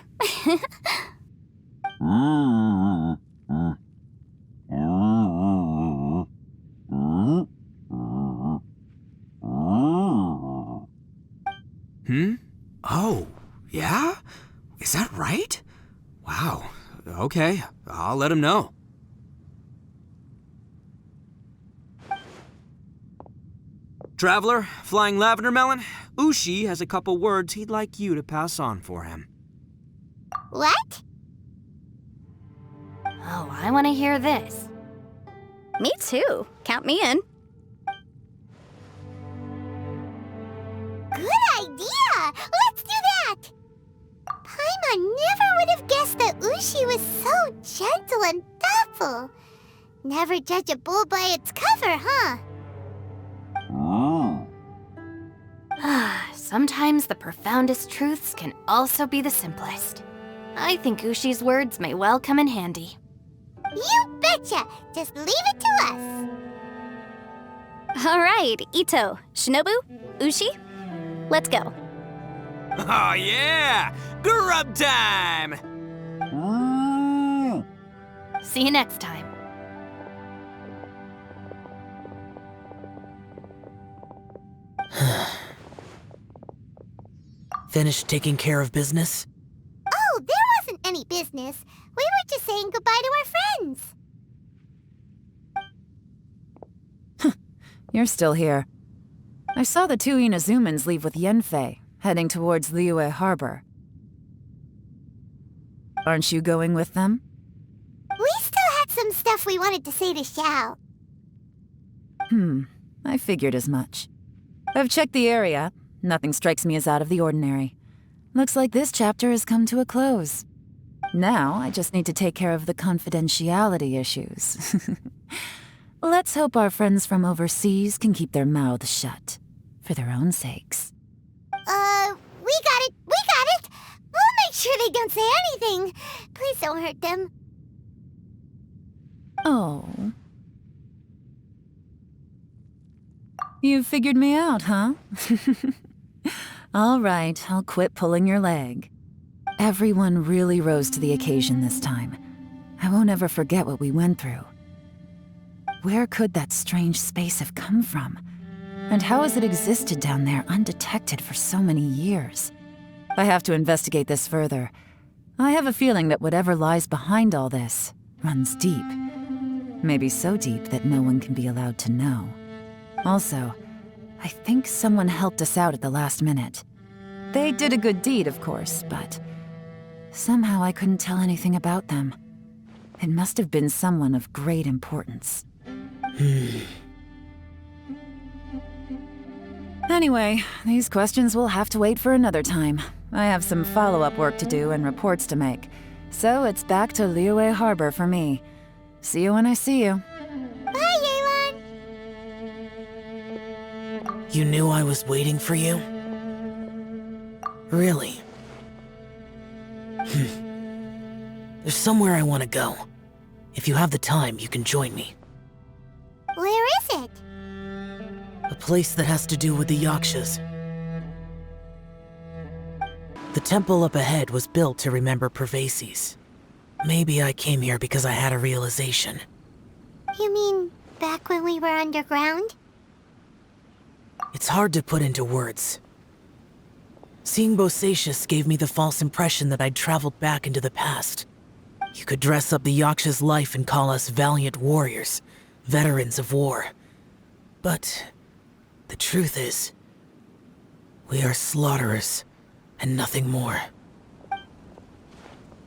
Oh, yeah? Is that right? Wow. Okay, I'll let him know. Traveler, Flying Lavender Melon, Ushi has a couple words he'd like you to pass on for him. What? Oh, I want to hear this. Me too. Count me in. Good idea! Let's do that! Paimon never would have guessed that Ushi was so gentle and thoughtful. Never judge a bull by its cover, huh? Sometimes the profoundest truths can also be the simplest. I think Ushi's words may well come in handy. You betcha! Just leave it to us! All right, Ito, Shinobu, Ushi, let's go. Oh yeah! Grub time! See you next time. Finished taking care of business? Oh, there wasn't any business. We were just saying goodbye to our friends. You're still here. I saw the two Inazumans leave with Yenfei, heading towards Liyue Harbor. Aren't you going with them? We still had some stuff we wanted to say to Xiao. I figured as much. I've checked the area. Nothing strikes me as out of the ordinary. Looks like this chapter has come to a close. Now, I just need to take care of the confidentiality issues. Let's hope our friends from overseas can keep their mouths shut. For their own sakes. We got it! We got it! We'll make sure they don't say anything. Please don't hurt them. Oh. You figured me out, huh? All right, I'll quit pulling your leg. Everyone really rose to the occasion this time. I won't ever forget what we went through. Where could that strange space have come from? And how has it existed down there undetected for so many years? I have to investigate this further. I have a feeling that whatever lies behind all this runs deep. Maybe so deep that no one can be allowed to know. Also, I think someone helped us out at the last minute. They did a good deed, of course, but somehow I couldn't tell anything about them. It must have been someone of great importance. Anyway, these questions will have to wait for another time. I have some follow-up work to do and reports to make. So it's back to Liyue Harbor for me. See you when I see you. Bye, Yelan! You knew I was waiting for you? Really? There's somewhere I want to go. If you have the time, you can join me. Where is it? A place that has to do with the Yakshas. The temple up ahead was built to remember Pervases. Maybe I came here because I had a realization. You mean back when we were underground? It's hard to put into words. Seeing Bosacius gave me the false impression that I'd traveled back into the past. You could dress up the Yaksha's life and call us valiant warriors, veterans of war. But the truth is, we are slaughterers and nothing more.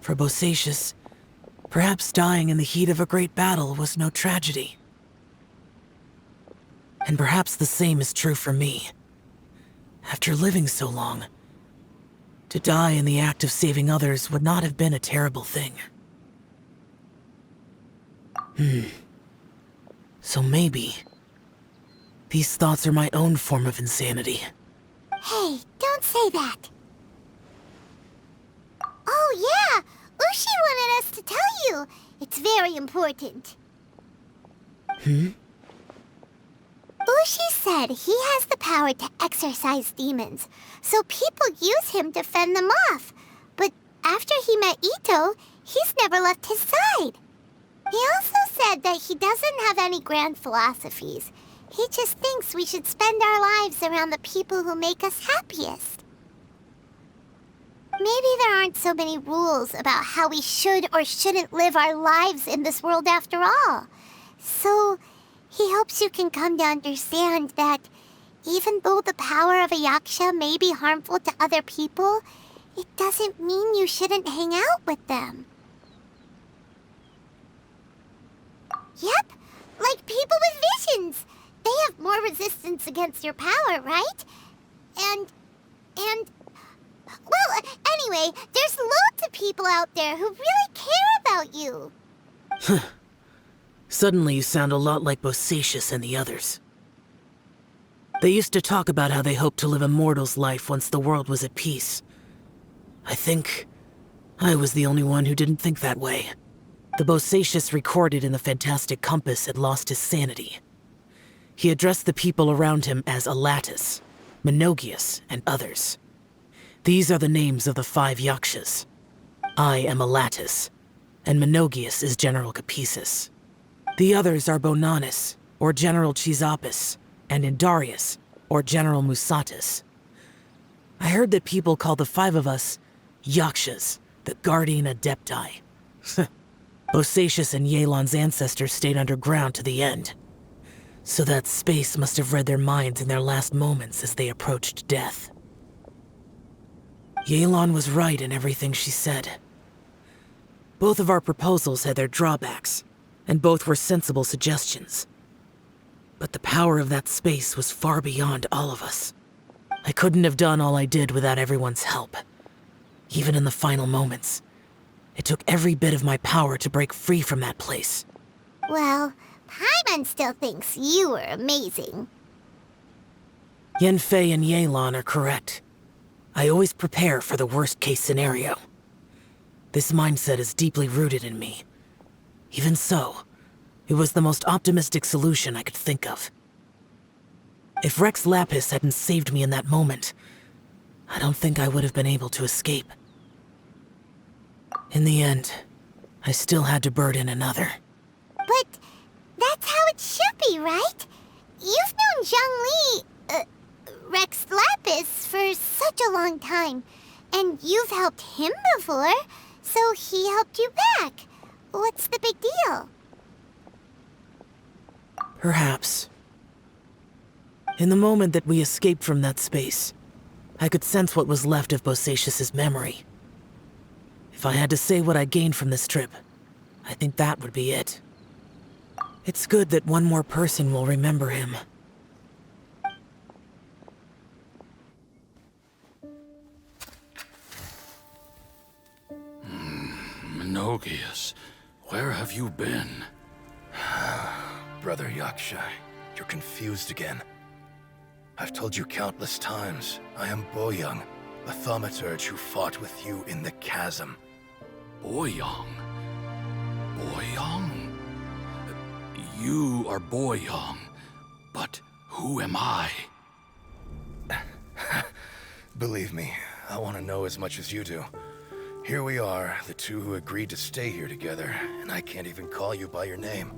For Bosacius, perhaps dying in the heat of a great battle was no tragedy. And perhaps the same is true for me. After living so long, to die in the act of saving others would not have been a terrible thing. So maybe these thoughts are my own form of insanity. Hey, don't say that. Oh yeah, Ushi wanted us to tell you. It's very important. Ushi said he has the power to exorcise demons, so people use him to fend them off. But after he met Ito, he's never left his side. He also said that he doesn't have any grand philosophies. He just thinks we should spend our lives around the people who make us happiest. Maybe there aren't so many rules about how we should or shouldn't live our lives in this world after all. So, he hopes you can come to understand that even though the power of a yaksha may be harmful to other people, it doesn't mean you shouldn't hang out with them. Yep, like defense against your power, right? Well, anyway, there's loads of people out there who really care about you. Suddenly you sound a lot like Bosacius and the others. They used to talk about how they hoped to live a mortal's life once the world was at peace. I think I was the only one who didn't think that way. The Bosacius recorded in the Fantastic Compass had lost his sanity. He addressed the people around him as Alatus, Menogias, and others. These are the names of the 5 Yakshas. I am Alatus, and Menogias is General Capisis. The others are Bonanis, or General Chisapis, and Indarius, or General Musatus. I heard that people call the 5 of us Yakshas, the Guardian Adepti. Bosacius and Yelan's ancestors stayed underground to the end. So that space must have read their minds in their last moments as they approached death. Yelan was right in everything she said. Both of our proposals had their drawbacks, and both were sensible suggestions. But the power of that space was far beyond all of us. I couldn't have done all I did without everyone's help. Even in the final moments, it took every bit of my power to break free from that place. Well, Paimon still thinks you were amazing. Yanfei and Yelan are correct. I always prepare for the worst-case scenario. This mindset is deeply rooted in me. Even so, it was the most optimistic solution I could think of. If Rex Lapis hadn't saved me in that moment, I don't think I would have been able to escape. In the end, I still had to burden another. But that's how it should be, right? You've known Zhongli, Rex Lapis, for such a long time. And you've helped him before, so he helped you back. What's the big deal? Perhaps. In the moment that we escaped from that space, I could sense what was left of Bosacius's memory. If I had to say what I gained from this trip, I think that would be it. It's good that one more person will remember him. Menogias, where have you been? Brother Yaksha, you're confused again. I've told you countless times, I am Boyoung, the thaumaturge who fought with you in the chasm. Boyoung? Boyoung? You are Boyoung, but who am I? Believe me, I want to know as much as you do. Here we are, the two who agreed to stay here together, and I can't even call you by your name.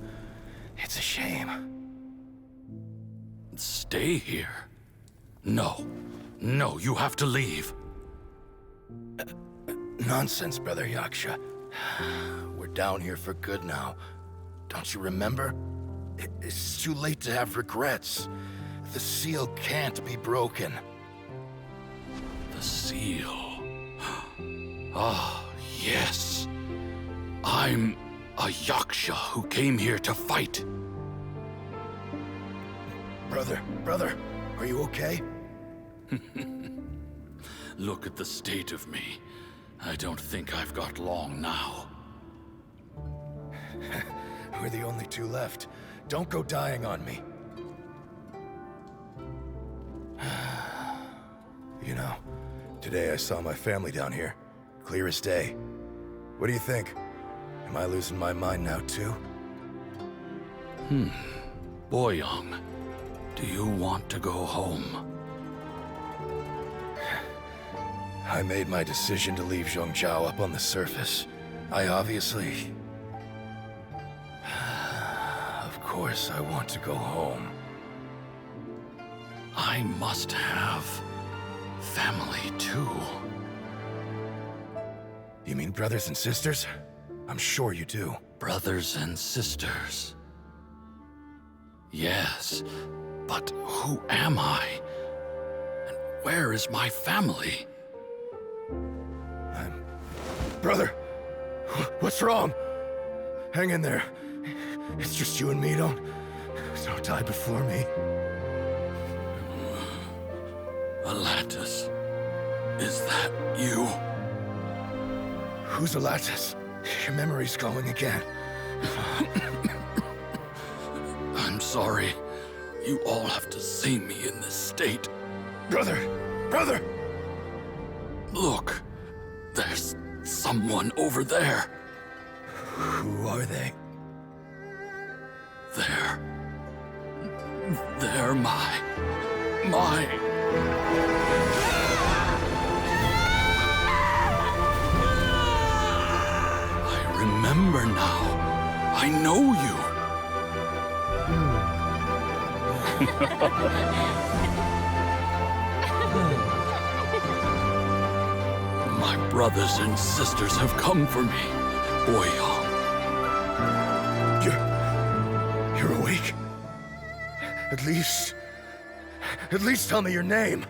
It's a shame. Stay here? No. No, you have to leave. Nonsense, Brother Yaksha. We're down here for good now. Don't you remember? It's too late to have regrets. The seal can't be broken. The seal. Ah, yes. I'm a Yaksha who came here to fight. Brother, are you okay? Look at the state of me. I don't think I've got long now. We're the only two left. Don't go dying on me. You know, today I saw my family down here. Clear as day. What do you think? Am I losing my mind now too? Boyoung, do you want to go home? I made my decision to leave Zhongzhou up on the surface. I obviously... Of course I want to go home. I must have family too. You mean brothers and sisters? I'm sure you do. Brothers and sisters. Yes, but who am I? And where is my family? Brother, what's wrong? Hang in there. It's just you and me, don't die before me. Alatus, is that you? Who's Alatus? Your memory's going again. I'm sorry. You all have to see me in this state. Brother! Brother! Look, there's someone over there. Who are they? They're my... I remember now. I know you. My brothers and sisters have come for me, Boyong. You're awake? At least tell me your name.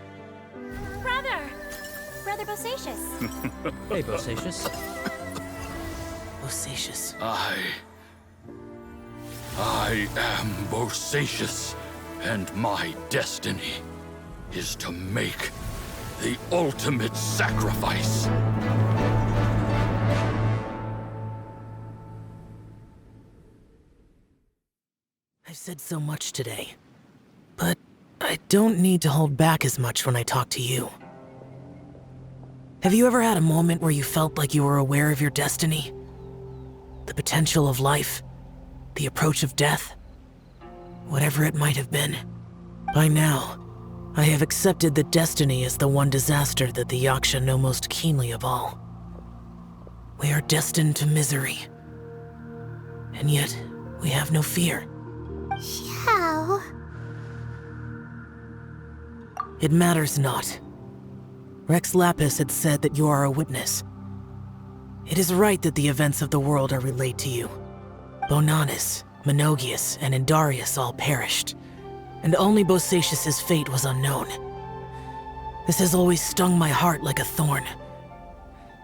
Brother Bosacious. Hey, Bosacious. Bosacious. I am Bosacious, and my destiny is to make the ultimate sacrifice. I've said so much today, but I don't need to hold back as much when I talk to you. Have you ever had a moment where you felt like you were aware of your destiny? The potential of life? The approach of death? Whatever it might have been. By now, I have accepted that destiny is the one disaster that the Yaksha know most keenly of all. We are destined to misery. And yet, we have no fear. How? It matters not. Rex Lapis had said that you are a witness. It is right that the events of the world are relayed to you. Bonanis, Menogias, and Indarius all perished, and only Bosacious's fate was unknown. This has always stung my heart like a thorn.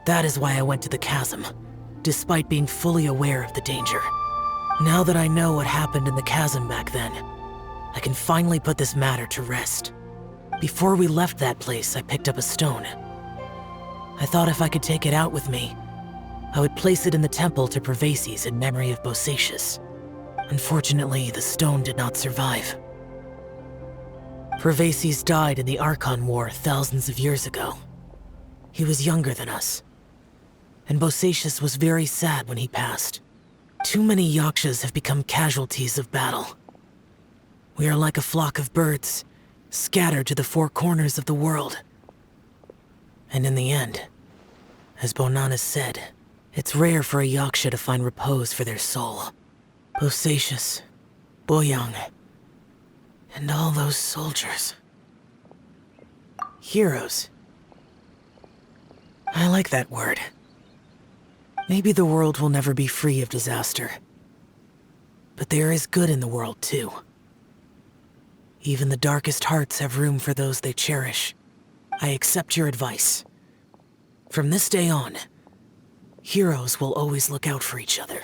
That is why I went to the chasm, despite being fully aware of the danger. Now that I know what happened in the chasm back then, I can finally put this matter to rest. Before we left that place, I picked up a stone. I thought if I could take it out with me, I would place it in the temple to Pervases in memory of Bosacious. Unfortunately, the stone did not survive. Pervases died in the Archon War thousands of years ago. He was younger than us, and Bosacious was very sad when he passed. Too many Yakshas have become casualties of battle. We are like a flock of birds, scattered to the four corners of the world. And in the end, as Bonanis said, it's rare for a Yaksha to find repose for their soul. Bosacious, Boyang, and all those soldiers. Heroes. I like that word. Maybe the world will never be free of disaster. But there is good in the world, too. Even the darkest hearts have room for those they cherish. I accept your advice. From this day on, heroes will always look out for each other.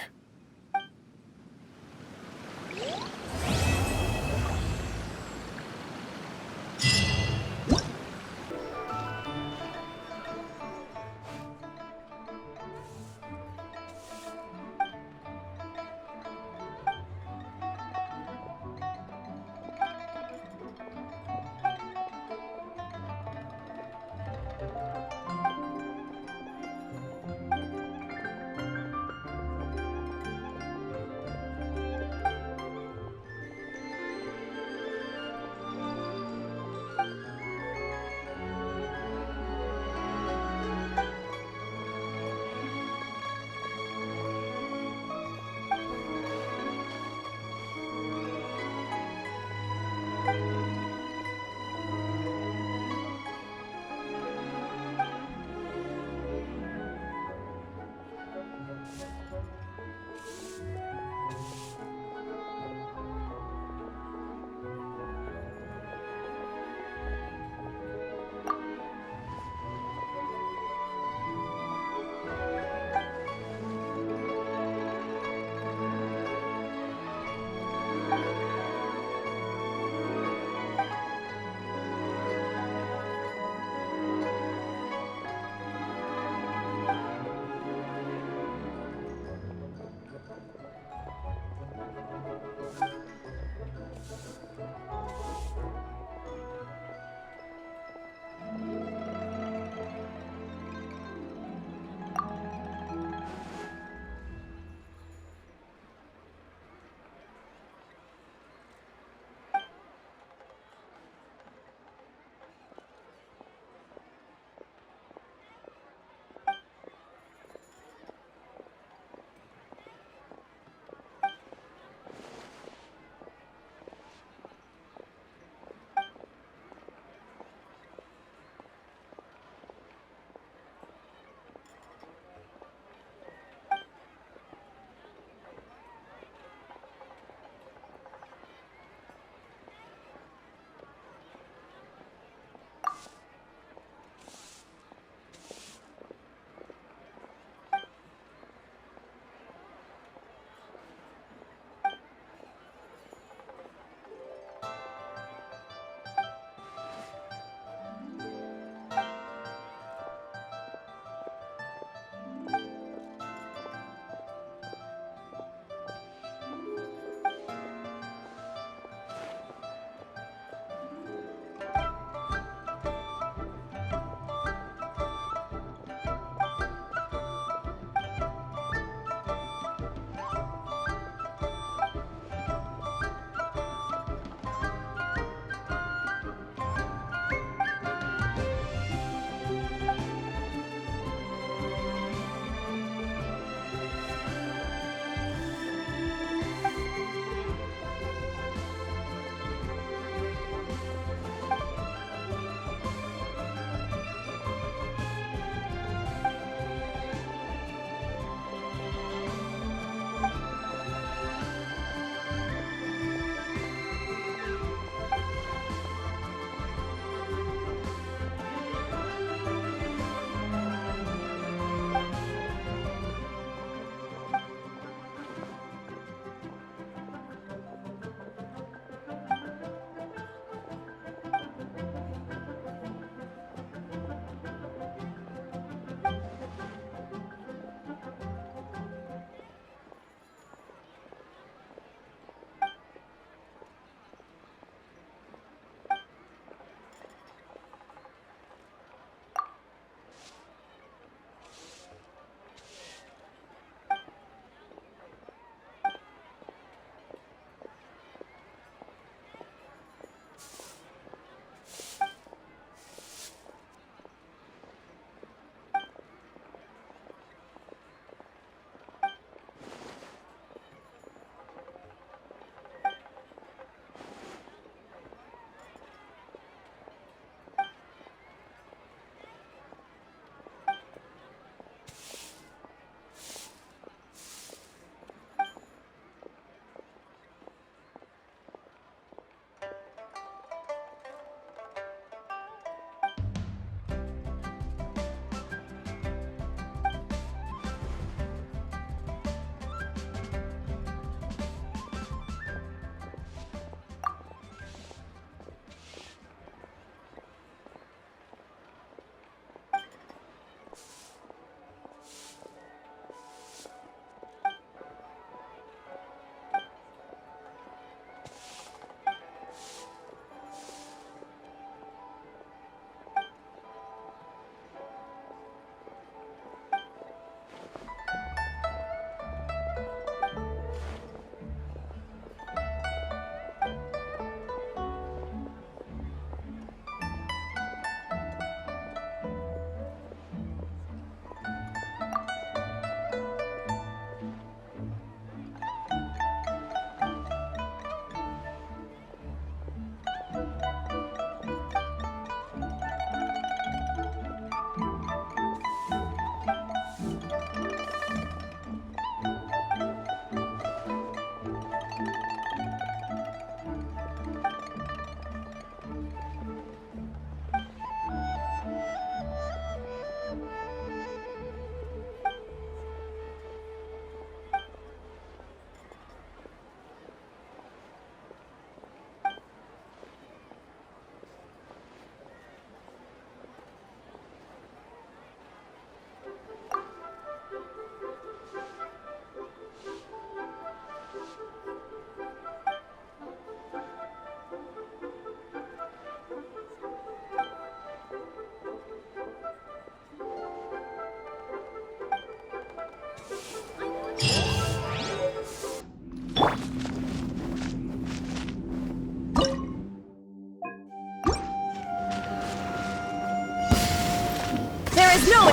is no...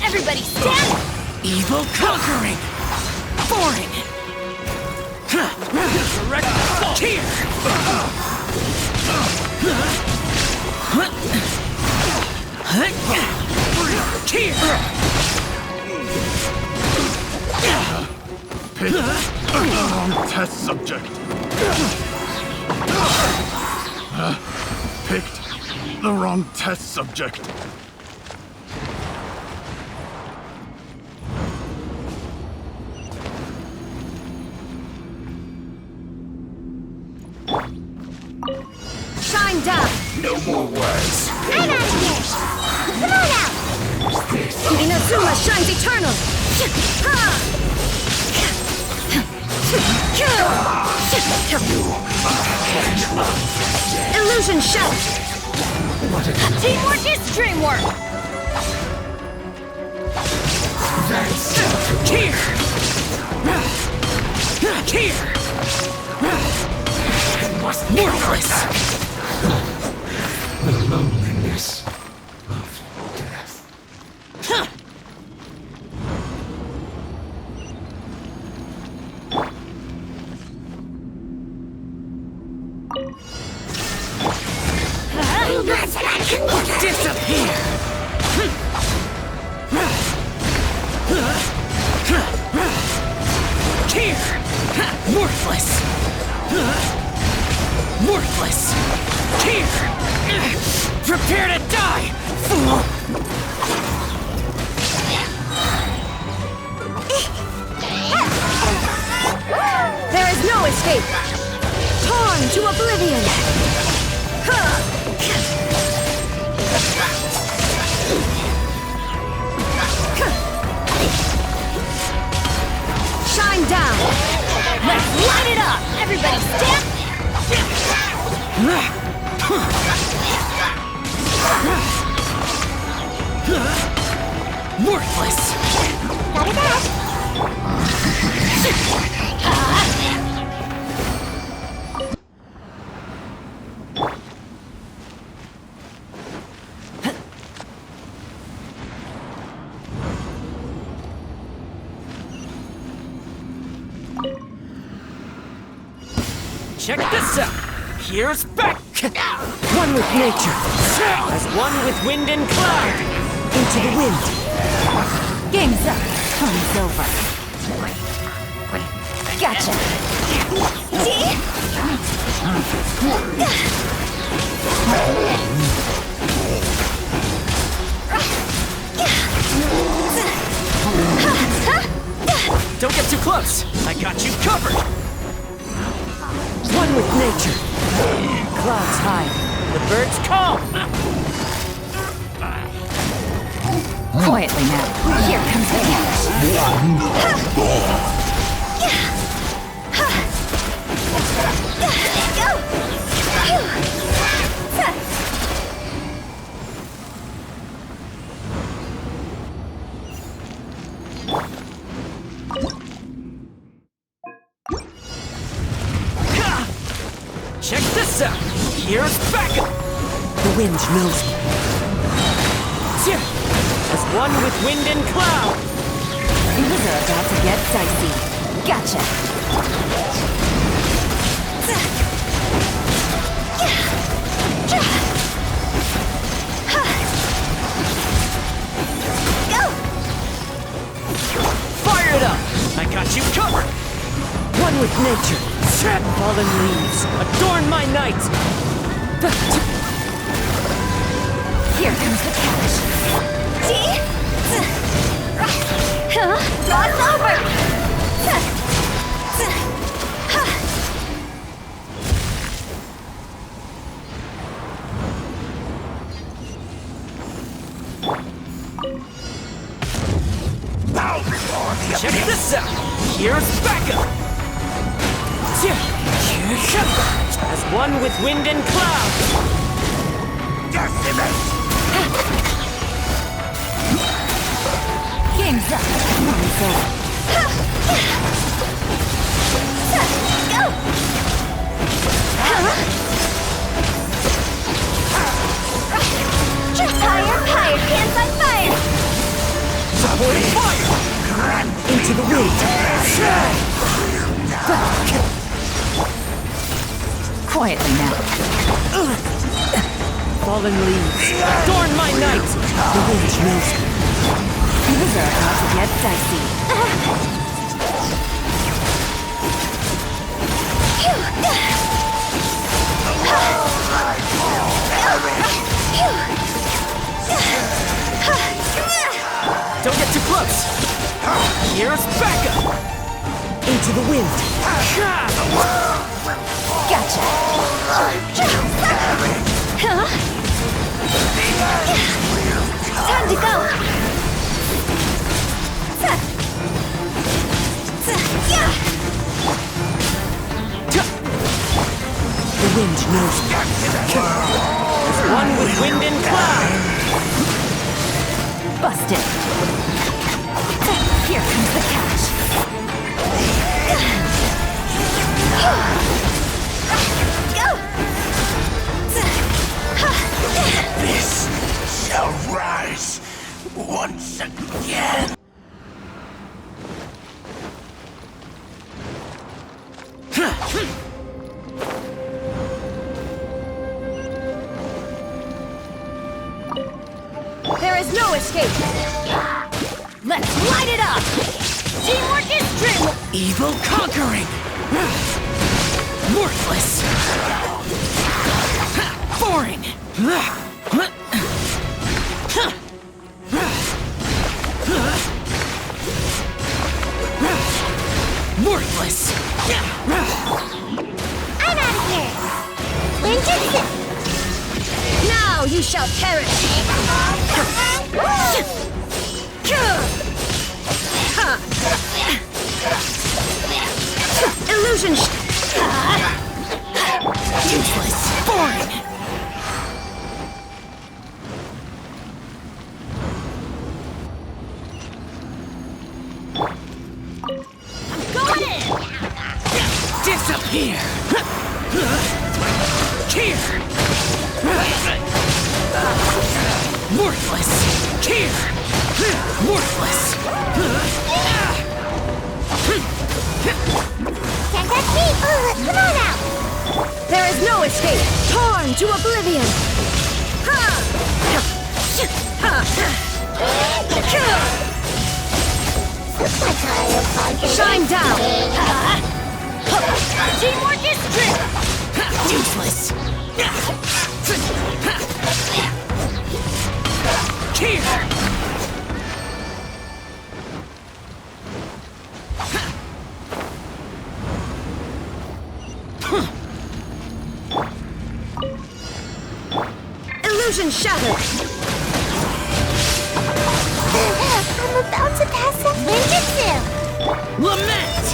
Everybody stand! Evil conquering! Foreign! Resurrect here! Here! Pick the wrong test subject. Picked the wrong test subject. Shine down! No more words. I'm out of here! Come on out! Inazuma shines eternal! Illusion shout! Teamwork is dreamwork! Here! Here! Worthless! The loneliness of death. Disappear! Here! Worthless! Worthless! Here! Prepare to die, fool! There is no escape! Torn to oblivion! Shine down! Let's light it up! Everybody stand! Worthless! Got it back! Check this out! Here's back! One with nature, as one with wind and cloud! Into the wind! Game's up. Fun's over. Gotcha. Don't get too close! I got you covered! One with nature. Clouds high. The birds calm. Quietly now. Here comes the catch. Check this out! Here's backup! The wind knows me. As one with wind and cloud! Things are about to get dicey. Gotcha. Fire it up! I got you covered! One with nature. Fallen leaves adorn my night! Here comes the catch. Draw's over! Check this out! Here's backup! As one with wind and cloud! Game's up. Fun's over. Go! Higher, higher, pants on fire! Quietly now. Fallen leaves. Adorn my night! The wind knows me. Things are about to get dicey. Don't get too close! Here's backup! Into the wind! Gotcha. Time to go! The wind knows me. There's one with wind and cloud! Busted. Here comes the catch. This shall rise once again. There is no escape! Let's light it up! Teamwork is true! Evil conquering! Worthless! Boring! Worthless! I'm out of here! Winter now you shall perish! Illusion Useless! Boring! going in! Disappear! Here! Worthless! Here! Worthless! Can't catch me! Come on out! There is no escape! Torn to oblivion! Shine down! Teamwork is strict! Useless! Here! Illusion shattered! I'm about to pass a ninjutsu! Lament!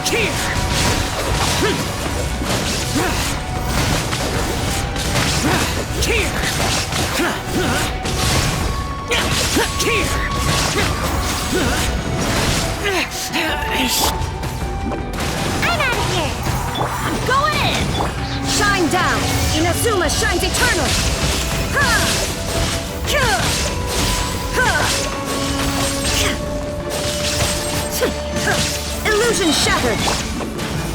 Here! Here! I'm out of here! I'm going in! Shine down! Inazuma shines eternal! Illusion shattered!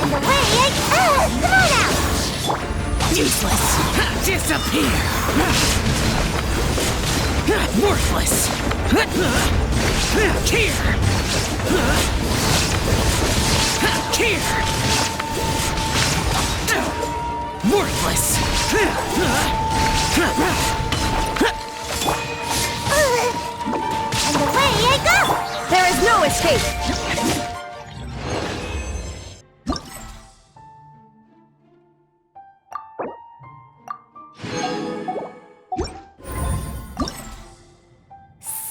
And the way come on out! Useless! Disappear! Worthless! Here! Here! Worthless! And away I go! There is no escape!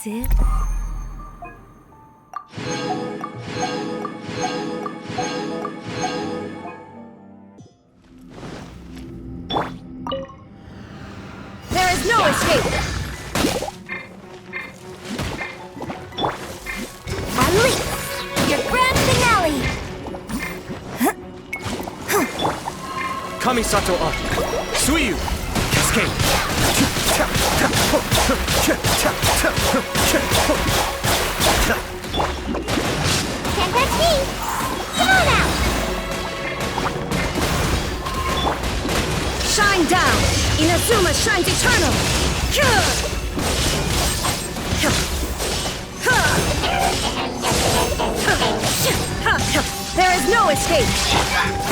Sit. There is no escape! Unleash! Your grand finale! Kamisato up! Suiyu! Cascade! Can't catch me! Come on out! Inazuma shines eternal! There is no escape!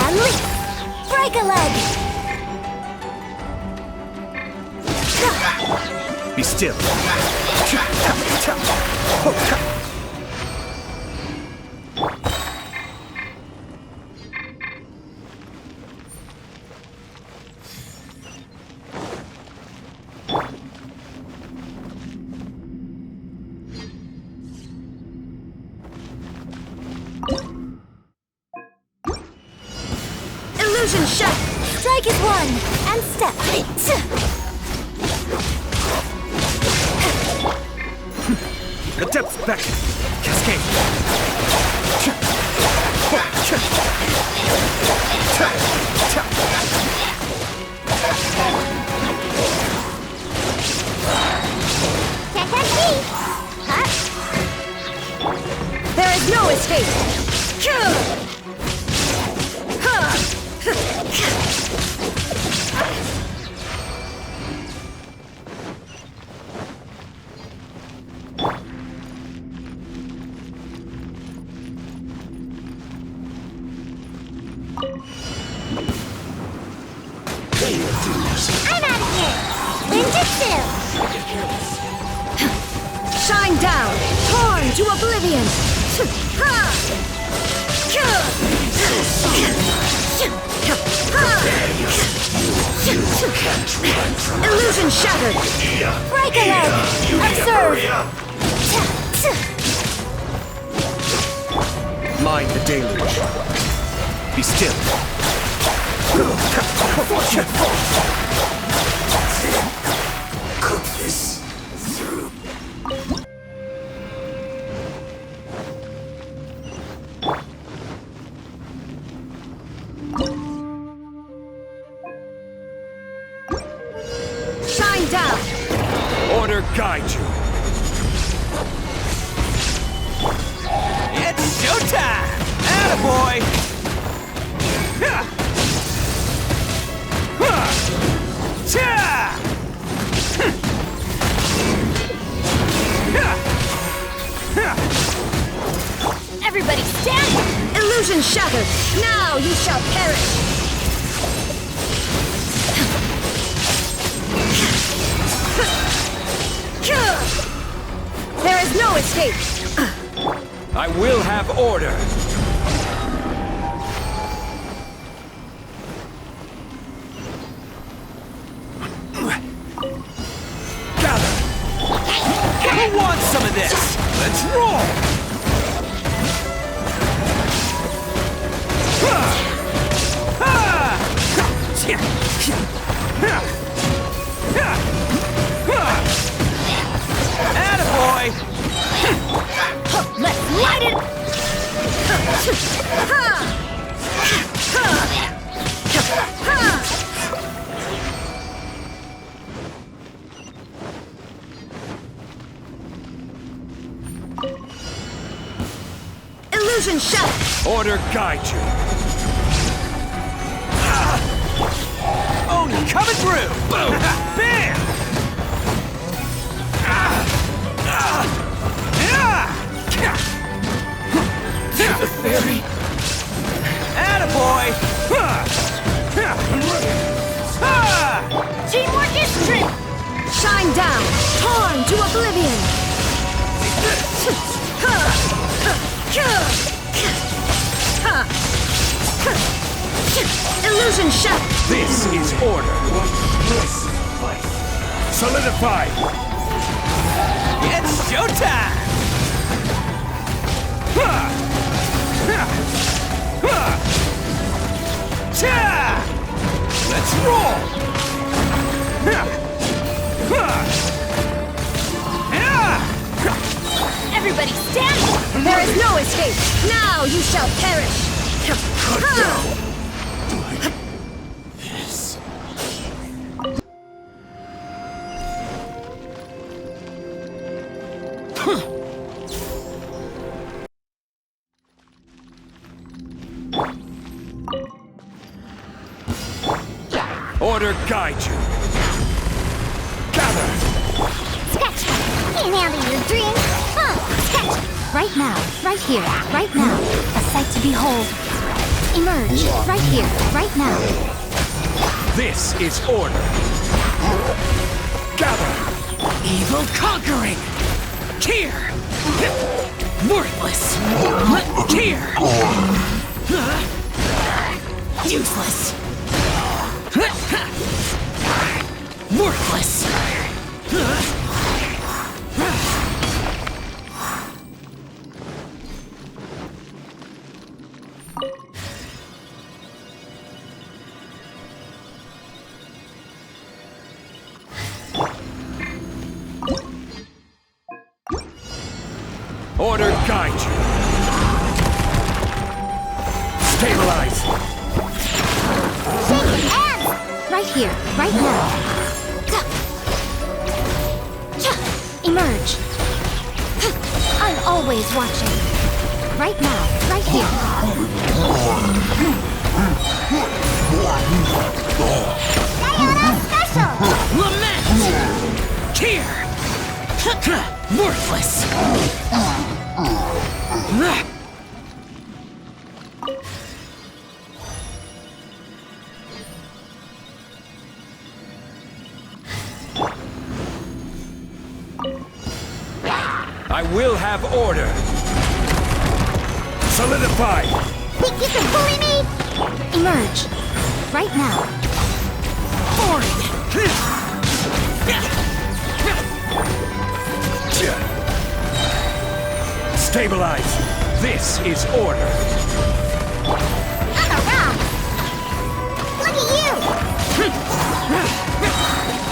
Ali! Break a leg! Be still. Illusion shot! Strike is one, and step. The depths beckon. Cascade. Can't catch me! Huh? There is no escape! I'm out of here! Ninjutsu! Shine down! Torn to oblivion! Illusion shattered! Break a leg! Observe! Mind the deluge. Be still. Cook this through. Shine down! Order guide you. It's showtime! Attaboy! Everybody stand! Illusion shattered! Now you shall perish! There is no escape! I will have order. Gather! Who wants some of this? Let's roll! Attaboy! Let's light it! Illusion shot! Order guide you. Oni coming through! Boom! Bam! The fairy! Attaboy! Teamwork is strength! Shine down! Torn to oblivion! Illusion shot! This is order. Solidify! It's showtime! Let's roll! Everybody stand! There is no escape! Now you shall perish! This. Order guide you. can't handle your dreams. Huh? Right now, right here, right now. A sight to behold. Emerge, right here, right now. This is order. Gather. Evil conquering! Here! Worthless! Here! Useless! Worthless! Order guide you. Stabilize. Shake hands! Right here, right now. Emerge. I'm always watching. Right now, right here. MenOfSteelOfficial! Lament! Here! Worthless! I will have order. Solidify. Think you can bully me? Emerge. Right now. Stabilize. This is order. I'm around! Look at you!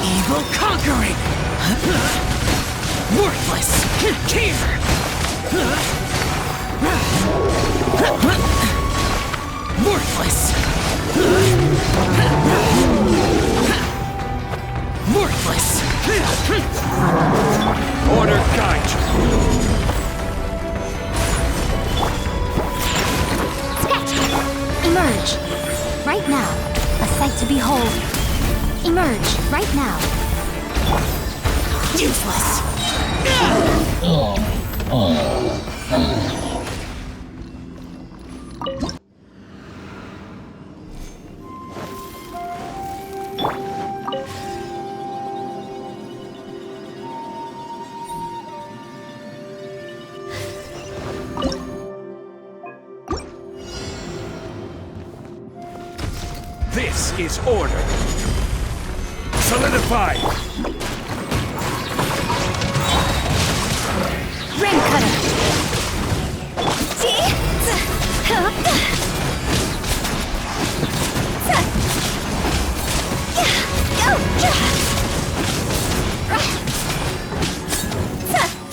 Evil conquering! Worthless! Here! Worthless! Worthless! Order guide you. Emerge. Right now. A sight to behold. Emerge. Right now. Useless! This is order. Solidify. Ring cutter.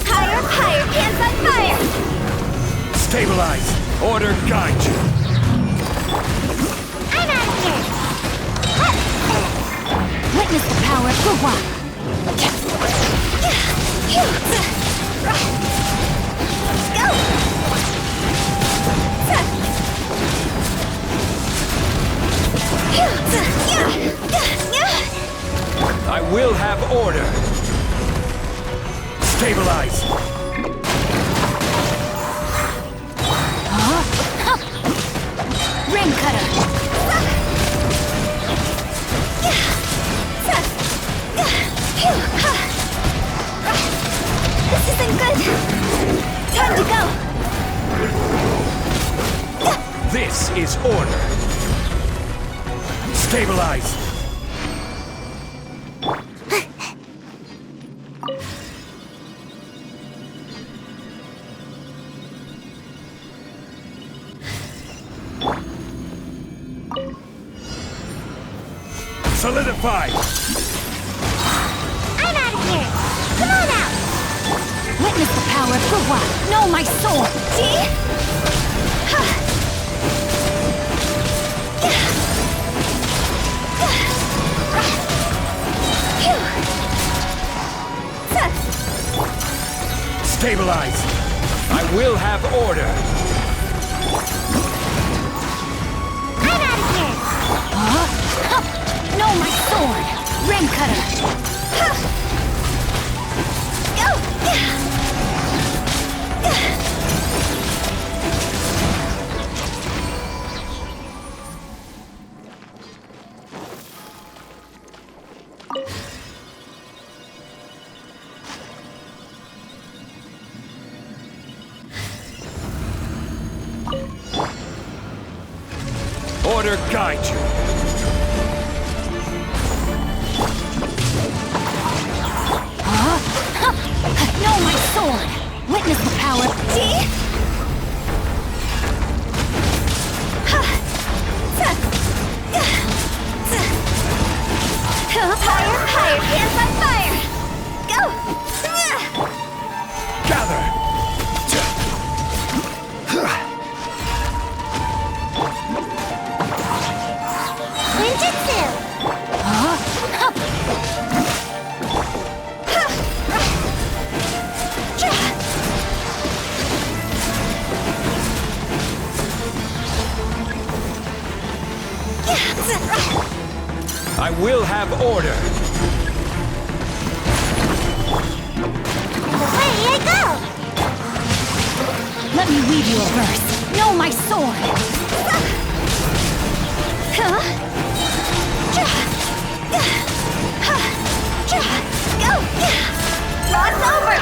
Higher, higher, hands on fire! Stabilize. Order guide you. I'm out of here! Witness the power of Gua. Go! I will have order. Stabilize. Ring cutter. This isn't good! Time to go! This is order. Stabilize. Solidify. I'm out of here! Come on out! Witness the power of Gua. Know my soul. See? Stabilize. I will have order. I'm out of here! Know my sword. Ring cutter. Go! Order guide you. No, my sword! Witness the power. See? Higher, higher, hands on fire! Go! Gather! Ninjutsu! I will have order. Away I go! Let me read you a verse. No, my sword! Go! Lots over!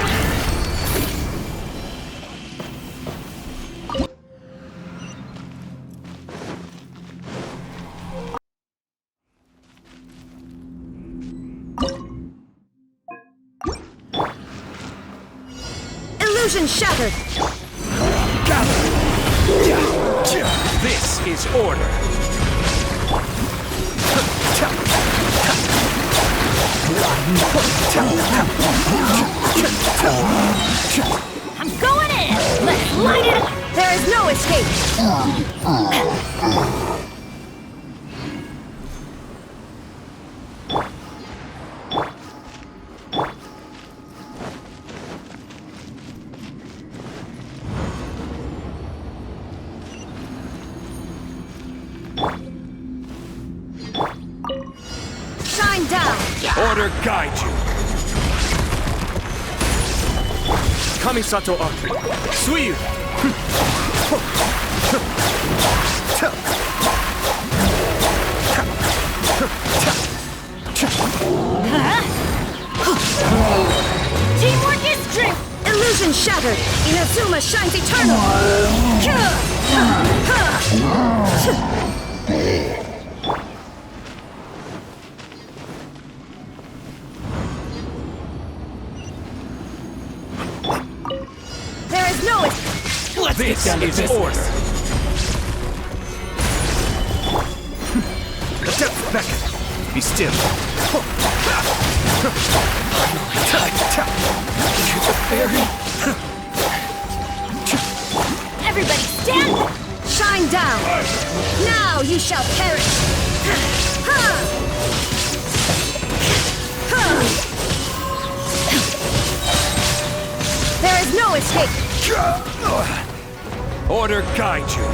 Illusion shattered! Gather! This is order. I'm going in! Let's light it up! There is no escape! Shine down! Order guide you. Kamisato Aki. Suiyu. Teamwork is strength! Illusion shattered! Inazuma shines eternal! There is no escape! This is order. Attempt beckon. Be still. Everybody stand! Shine down! Now you shall perish! There is no escape! Order guide you.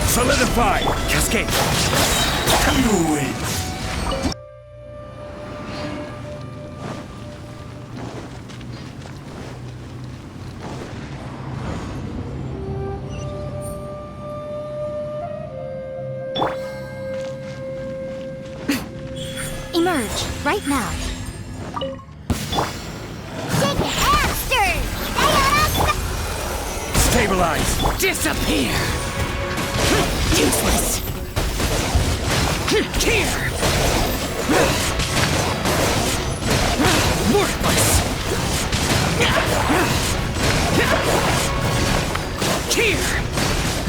Solidify. Cascade. You win. Emerge, right now. Take it, hamster! Stabilize. Disappear! Useless! Here! Worthless! Here!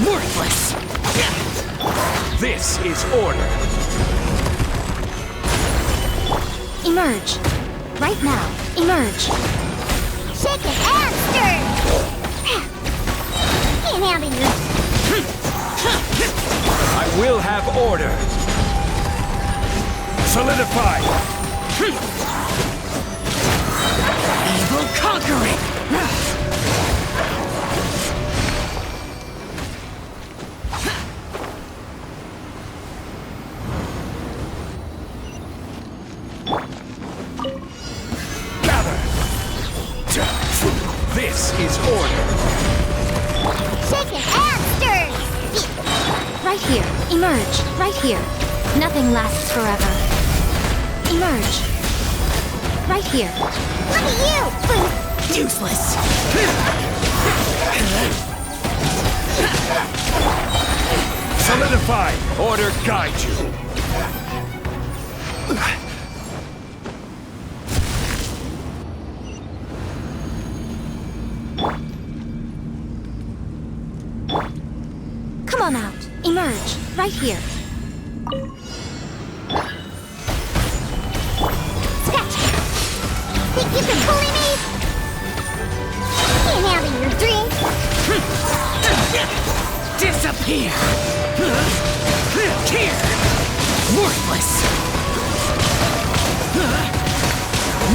Worthless! This is order. Emerge, right now. Emerge. Shake it, hamster! Can't handle you. I will have order. Solidify. Evil conquering! Gather. This is order. Shake it, hamster! Right here. Emerge, right here. Nothing lasts forever. Emerge. Right here. Look at you! Useless! Solidify! Order guide you! Come on out. Emerge. Right here. Scratch! Think you can bully me? Can't handle your drink. Disappear! Here! Worthless!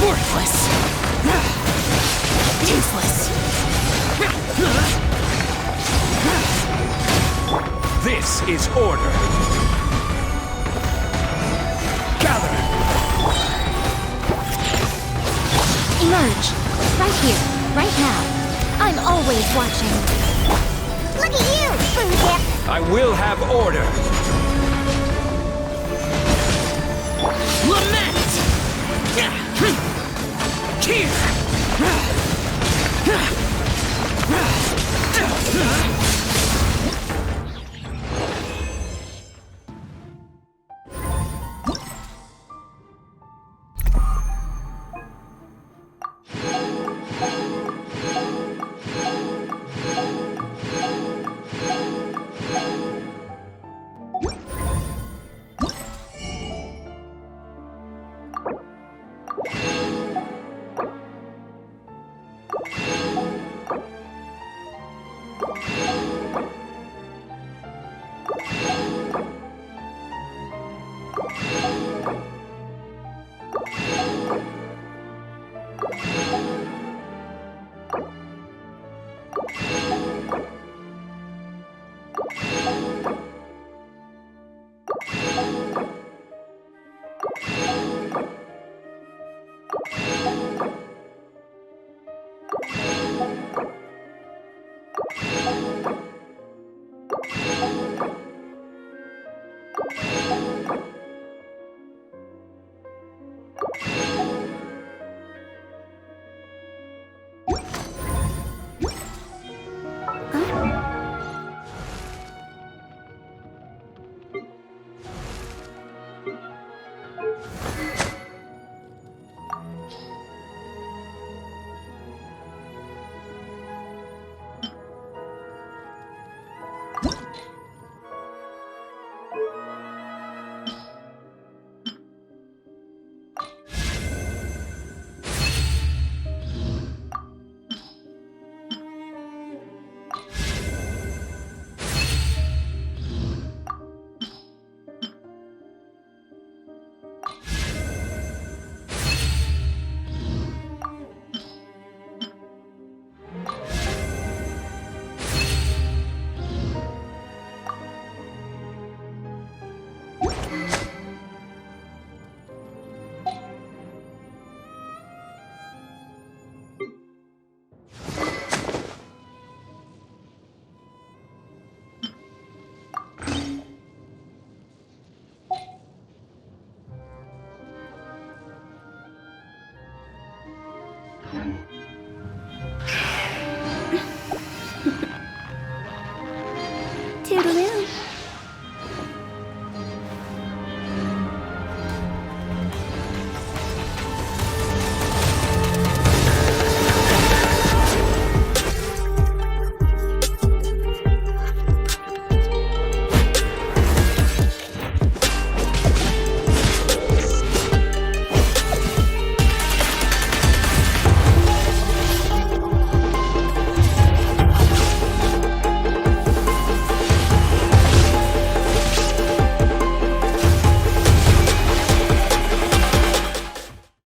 Worthless! Useless! This is order. Gather! Emerge. Right here. Right now. I'm always watching. Look at you, Boozip. I will have order. Lament! Here!